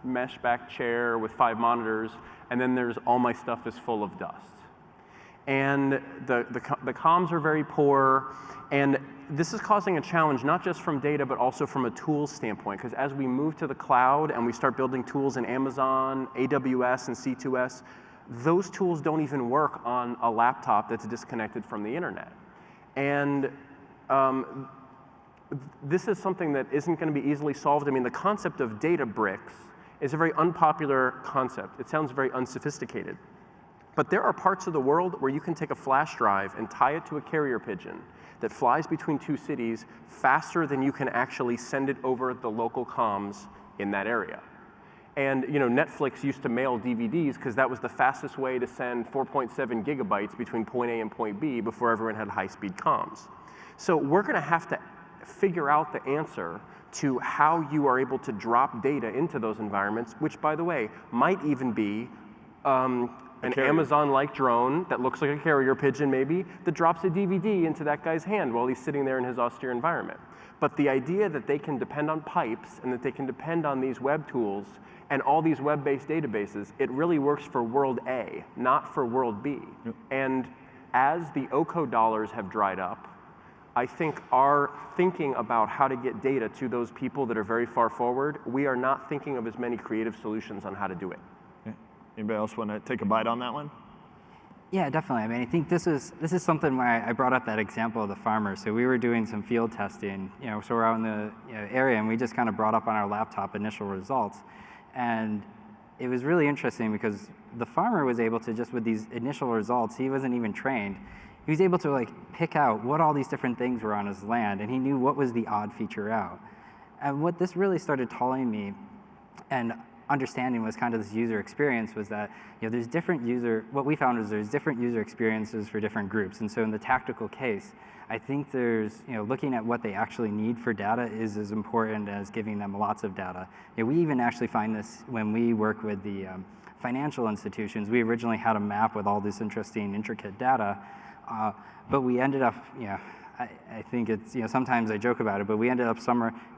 mesh back chair with 5 monitors, and then there's all my stuff is full of dust. And the comms are very poor, and this is causing a challenge not just from data but also from a tools standpoint, because as we move to the cloud and we start building tools in Amazon, AWS, and C2S, those tools don't even work on a laptop that's disconnected from the internet. And this is something that isn't going to be easily solved. I mean, the concept of data bricks is a very unpopular concept. It sounds very unsophisticated. But there are parts of the world where you can take a flash drive and tie it to a carrier pigeon that flies between two cities faster than you can actually send it over the local comms in that area. And Netflix used to mail DVDs because that was the fastest way to send 4.7 gigabytes between point A and point B before everyone had high-speed comms. So we're going to have to figure out the answer to how you are able to drop data into those environments, which, by the way, might even be an Amazon-like drone that looks like a carrier pigeon maybe, that drops a DVD into that guy's hand while he's sitting there in his austere environment. But the idea that they can depend on pipes and that they can depend on these web tools and all these web-based databases, it really works for world A, not for world B. Yep. And as the OCO dollars have dried up, I think our thinking about how to get data to those people that are very far forward, we are not thinking of as many creative solutions on how to do it. Okay. Anybody else want to take a bite on that one? Yeah, definitely. I mean, I think this is something where I brought up that example of the farmer. So we were doing some field testing, so we're out in the area, and we just kind of brought up on our laptop initial results. And it was really interesting because the farmer was able to just with these initial results, he wasn't even trained. He was able to pick out what all these different things were on his land, and he knew what was the odd feature out. And what this really started telling me and understanding was kind of this user experience was that there's different what we found is there's different user experiences for different groups. And so in the tactical case, I think there's, looking at what they actually need for data is as important as giving them lots of data. We even actually find this when we work with the financial institutions. We originally had a map with all this interesting, intricate data, but we ended up, I think it's, sometimes I joke about it, but we ended up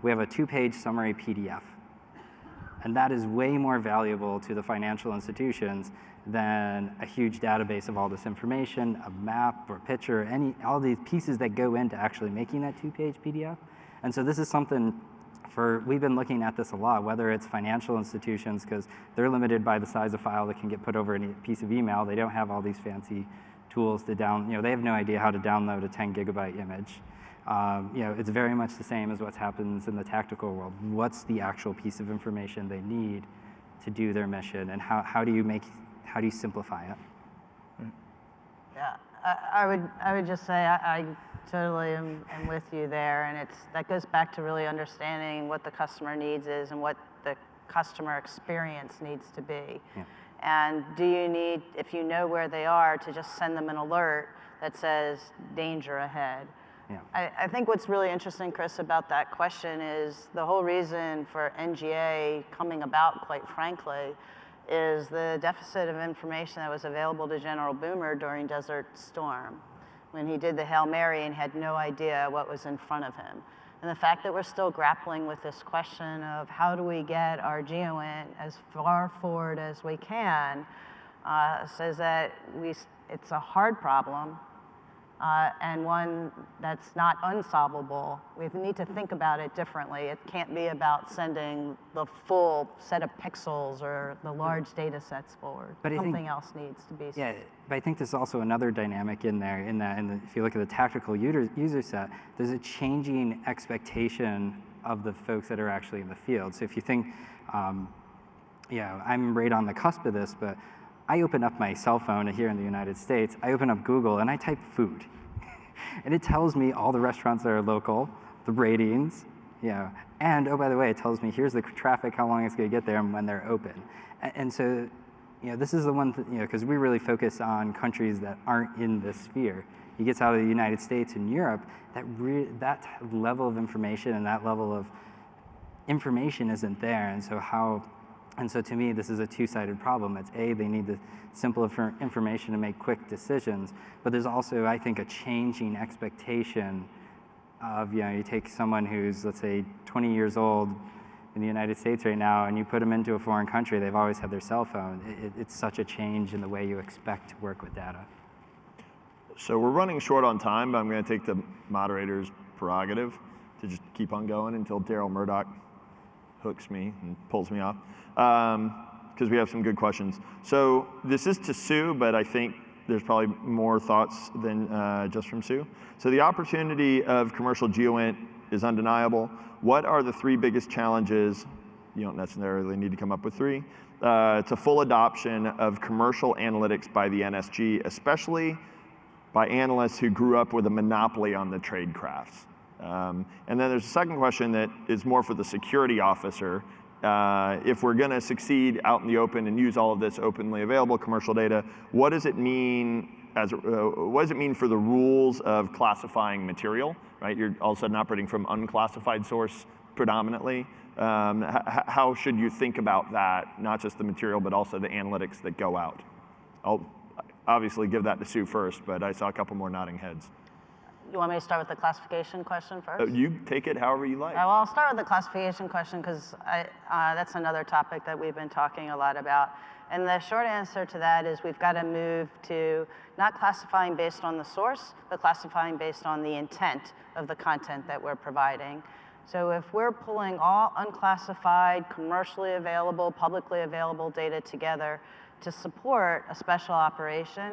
we have a 2-page summary PDF. And that is way more valuable to the financial institutions than a huge database of all this information, a map or picture, all these pieces that go into actually making that 2-page PDF. And so this is something we've been looking at this a lot, whether it's financial institutions, because they're limited by the size of file that can get put over any piece of email. They don't have all these fancy tools to they have no idea how to download a 10 gigabyte image. It's very much the same as what happens in the tactical world. What's the actual piece of information they need to do their mission, and how do you simplify it? Yeah, I would just say I totally am with you there, and that goes back to really understanding what the customer needs is and what the customer experience needs to be. Yeah. And do you need, if you know where they are, to just send them an alert that says danger ahead? Yeah. I think what's really interesting, Chris, about that question is the whole reason for NGA coming about, quite frankly, is the deficit of information that was available to General Boomer during Desert Storm, when he did the Hail Mary and had no idea what was in front of him. And the fact that we're still grappling with this question of how do we get our GEOINT as far forward as we can says that it's a hard problem, and one that's not unsolvable. We need to think about it differently. It can't be about sending the full set of pixels or the large data sets forward. But something else needs to be. Yeah, but I think there's also another dynamic in there, if you look at the tactical user set, there's a changing expectation of the folks that are actually in the field. So if you think, I'm right on the cusp of this, but I open up my cell phone here in the United States, I open up Google and I type food. And it tells me all the restaurants that are local, the ratings, and oh, by the way, it tells me here's the traffic, how long it's gonna get there, and when they're open. And so, this is the one, because we really focus on countries that aren't in this sphere. You get out of the United States and Europe, that level of information and that level of information isn't there, and so to me, this is a two-sided problem. It's A, they need the simple information to make quick decisions, but there's also, I think, a changing expectation of, you take someone who's, let's say, 20 years old in the United States right now, and you put them into a foreign country, they've always had their cell phone. It's such a change in the way you expect to work with data. So we're running short on time, but I'm going to take the moderator's prerogative to just keep on going until Daryl Murdoch hooks me and pulls me off, because we have some good questions. So this is to Sue, but I think there's probably more thoughts than just from Sue. So the opportunity of commercial GEOINT is undeniable. What are the 3 biggest challenges? You don't necessarily need to come up with 3. To full adoption of commercial analytics by the NSG, especially by analysts who grew up with a monopoly on the trade crafts. And then there's a second question that is more for the security officer. If we're going to succeed out in the open and use all of this openly available commercial data, what does it mean what does it mean for the rules of classifying material? Right, you're all of a sudden operating from unclassified source predominantly. How should you think about that? Not just the material, but also the analytics that go out. I'll obviously give that to Sue first, but I saw a couple more nodding heads. You want me to start with the classification question first? You take it however you like. Well, I'll start with the classification question because that's another topic that we've been talking a lot about. And the short answer to that is we've got to move to not classifying based on the source, but classifying based on the intent of the content that we're providing. So if we're pulling all unclassified, commercially available, publicly available data together to support a special operation,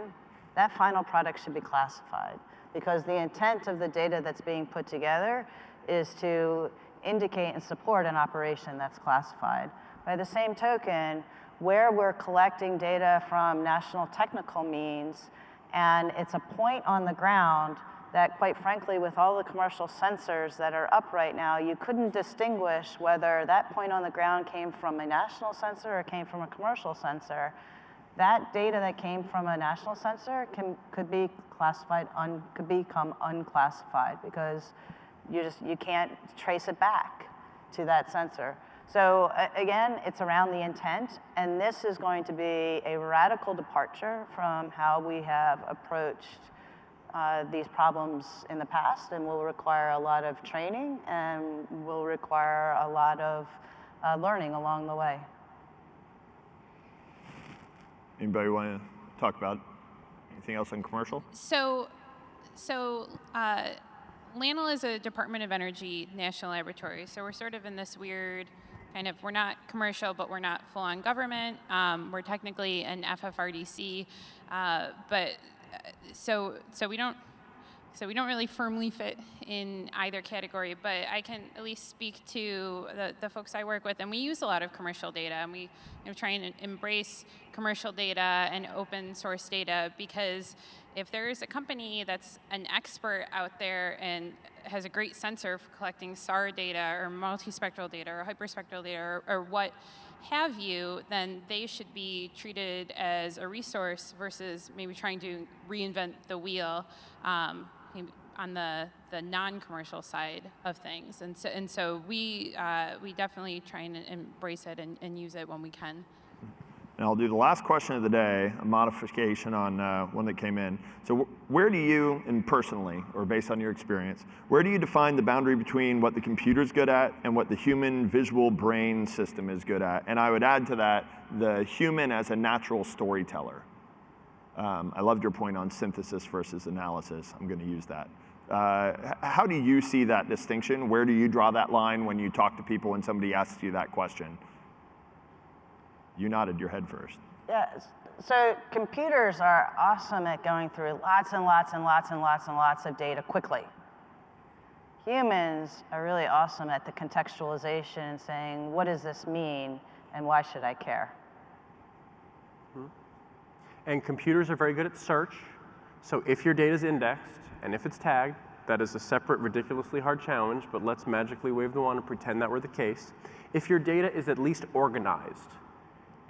that final product should be classified, because the intent of the data that's being put together is to indicate and support an operation that's classified. By the same token, where we're collecting data from national technical means, and it's a point on the ground that, quite frankly, with all the commercial sensors that are up right now, you couldn't distinguish whether that point on the ground came from a national sensor or came from a commercial sensor. That data that came from a national sensor could be classified, could become unclassified because you can't trace it back to that sensor. So again, it's around the intent, and this is going to be a radical departure from how we have approached these problems in the past, and will require a lot of training and will require a lot of learning along the way. Anybody want to talk about anything else in commercial? So LANL is a Department of Energy national laboratory, so we're sort of in this weird kind of, we're not commercial, but we're not full-on government. We're technically an FFRDC, but so we don't really firmly fit in either category. But I can at least speak to the folks I work with, and we use a lot of commercial data, and we try and embrace commercial data and open source data, because if there's a company that's an expert out there and has a great sensor for collecting SAR data or multispectral data or hyperspectral data or what have you, then they should be treated as a resource versus maybe trying to reinvent the wheel on the non-commercial side of things. And so we definitely try and embrace it and use it when we can. And I'll do the last question of the day, a modification on one that came in. So where do you, and personally, or based on your experience, where do you define the boundary between what the computer's good at and what the human visual brain system is good at? And I would add to that, the human as a natural storyteller. I loved your point on synthesis versus analysis. I'm going to use that. How do you see that distinction? Where do you draw that line when you talk to people and somebody asks you that question? You nodded your head first. Yeah, so computers are awesome at going through lots and lots and lots and lots and lots of data quickly. Humans are really awesome at the contextualization and saying, what does this mean and why should I care? And computers are very good at search. So if your data is indexed and if it's tagged, that is a separate, ridiculously hard challenge, but let's magically wave the wand and pretend that were the case. If your data is at least organized,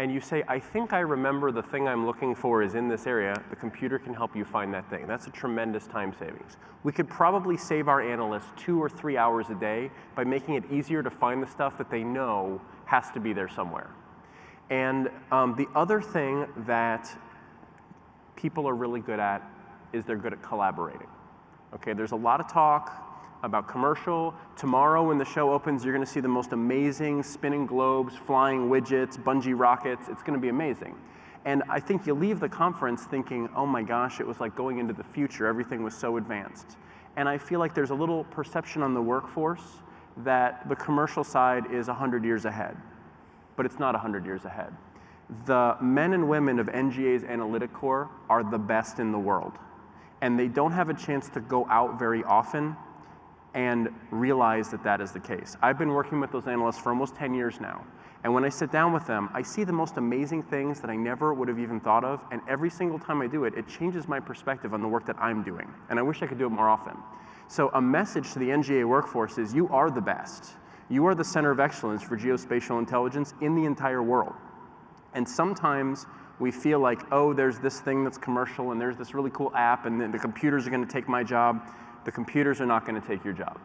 and you say, I think I remember the thing I'm looking for is in this area, the computer can help you find that thing. That's a tremendous time savings. We could probably save our analysts 2 or 3 hours a day by making it easier to find the stuff that they know has to be there somewhere. And the other thing that people are really good at is they're good at collaborating. Okay, there's a lot of talk about commercial. Tomorrow when the show opens, you're going to see the most amazing spinning globes, flying widgets, bungee rockets. It's going to be amazing. And I think you leave the conference thinking, oh my gosh, it was like going into the future. Everything was so advanced. And I feel like there's a little perception on the workforce that the commercial side is 100 years ahead. But it's not 100 years ahead. The men and women of NGA's Analytic Corps are the best in the world. And they don't have a chance to go out very often and realize that that is the case. I've been working with those analysts for almost 10 years now. And when I sit down with them, I see the most amazing things that I never would have even thought of. And every single time I do it, it changes my perspective on the work that I'm doing. And I wish I could do it more often. So a message to the NGA workforce is you are the best. You are the center of excellence for geospatial intelligence in the entire world. And sometimes we feel like, oh, there's this thing that's commercial and there's this really cool app and then the computers are going to take my job. The computers are not going to take your job.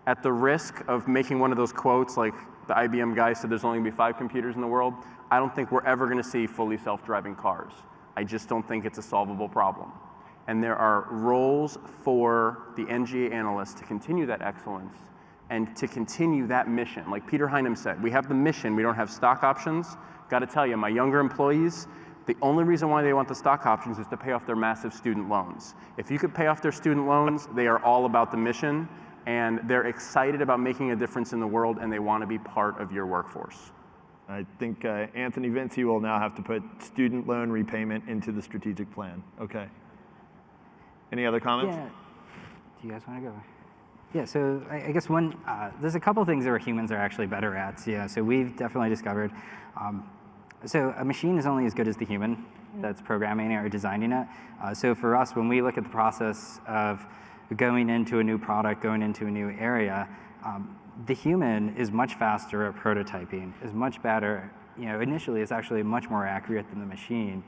At the risk of making one of those quotes like the IBM guy said there's only going to be 5 computers in the world, I don't think we're ever going to see fully self-driving cars. I just don't think it's a solvable problem. And there are roles for the NGA analysts to continue that excellence and to continue that mission. Like Peter Heinem said, we have the mission, we don't have stock options. Got to tell you, my younger employees, the only reason why they want the stock options is to pay off their massive student loans. If you could pay off their student loans, they are all about the mission, and they're excited about making a difference in the world, and they want to be part of your workforce. I think Anthony Vinci will now have to put student loan repayment into the strategic plan. Okay. Any other comments? Yeah. Do you guys want to go? Yeah, so I guess one, there's a couple things that humans are actually better at. Yeah, so we've definitely discovered. So a machine is only as good as the human that's programming it or designing it. So for us, when we look at the process of going into a new product, going into a new area, the human is much faster at prototyping, is much better, initially it's actually much more accurate than the machine.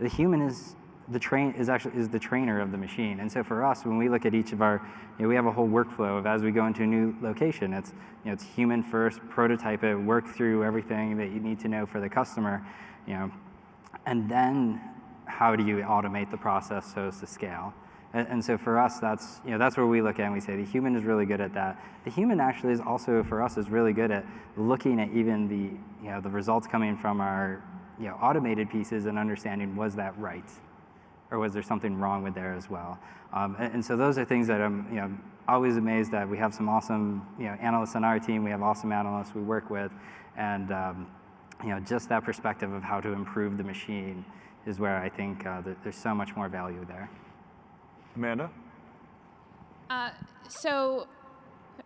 The human is the trainer of the machine. And so for us, when we look at each of our, we have a whole workflow of as we go into a new location, it's human first, prototype it, work through everything that you need to know for the customer, and then how do you automate the process so as to scale? And so for us, that's where we look at and we say the human is really good at that. The human actually is also, for us, is really good at looking at even the results coming from our automated pieces and understanding, was that right? Or was there something wrong with there as well? And so those are things that I'm always amazed at. We have some awesome analysts on our team. We have awesome analysts we work with. And just that perspective of how to improve the machine is where I think there's so much more value there. Amanda? So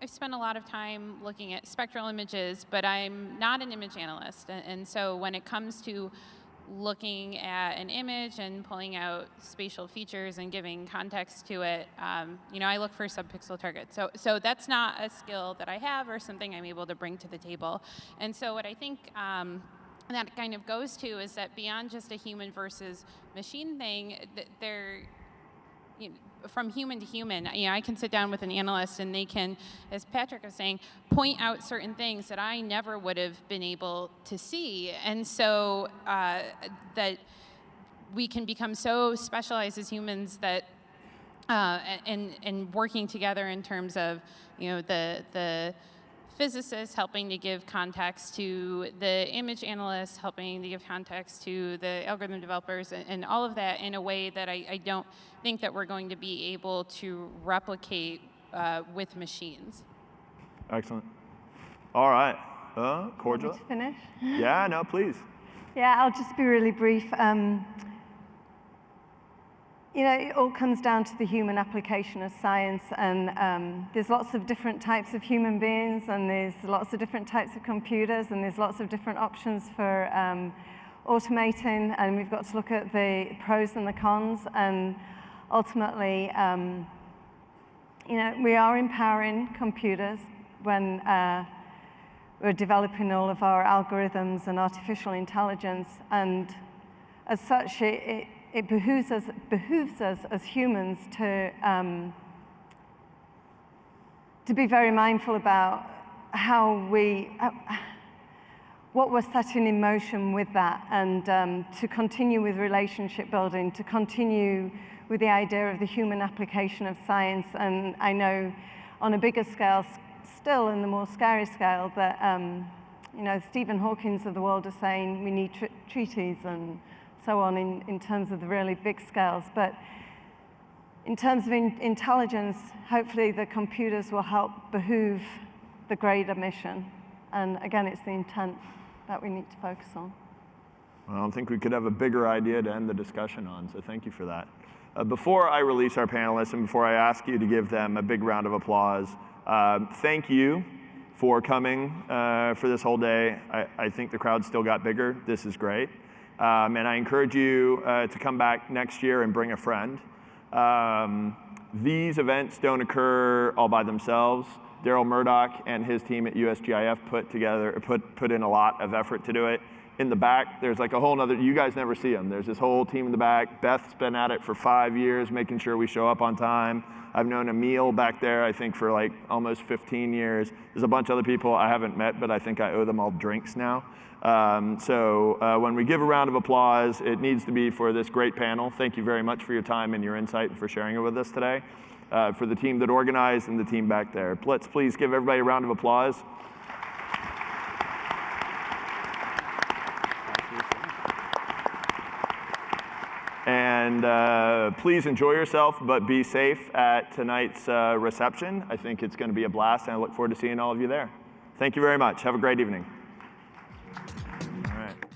I've spent a lot of time looking at spectral images, but I'm not an image analyst. And so when it comes to looking at an image and pulling out spatial features and giving context to it, I look for subpixel targets. So that's not a skill that I have or something I'm able to bring to the table. And so what I think that kind of goes to is that beyond just a human versus machine thing, from human to human, I can sit down with an analyst and they can, as Patrick was saying, point out certain things that I never would have been able to see. And so that we can become so specialized as humans that, and working together in terms of, the physicists helping to give context to the image analysts, helping to give context to the algorithm developers, and all of that in a way that I don't think that we're going to be able to replicate with machines. Excellent. All right. Cordula? Want me to finish? Yeah, no, please. Yeah, I'll just be really brief. It all comes down to the human application of science, and there's lots of different types of human beings, and there's lots of different types of computers, and there's lots of different options for automating, and we've got to look at the pros and the cons, and ultimately, we are empowering computers when we're developing all of our algorithms and artificial intelligence, and as such, it behooves us as humans to be very mindful about what we're setting in motion with that, and to continue with relationship building, to continue with the idea of the human application of science. And I know on a bigger scale, still in the more scary scale, that Stephen Hawking's of the world are saying we need treaties and so on in terms of the really big scales. But in terms of intelligence, hopefully the computers will help behoove the greater mission. And again, it's the intent that we need to focus on. I don't think we could have a bigger idea to end the discussion on, so thank you for that. Before I release our panelists and before I ask you to give them a big round of applause, Thank you for coming for this whole day. I think the crowd still got bigger. This is great. And I encourage you to come back next year and bring a friend. These events don't occur all by themselves. Daryl Murdoch and his team at USGIF put in a lot of effort to do it. In the back, there's like a whole nother, you guys never see them. There's this whole team in the back. Beth's been at it for 5 years, making sure we show up on time. I've known Emil back there, I think, for like almost 15 years. There's a bunch of other people I haven't met, but I think I owe them all drinks now. When we give a round of applause, it needs to be for this great panel. Thank you very much for your time and your insight and for sharing it with us today. For the team that organized and the team back there. Let's please give everybody a round of applause. And please enjoy yourself, but be safe at tonight's reception. I think it's going to be a blast, and I look forward to seeing all of you there. Thank you very much. Have a great evening.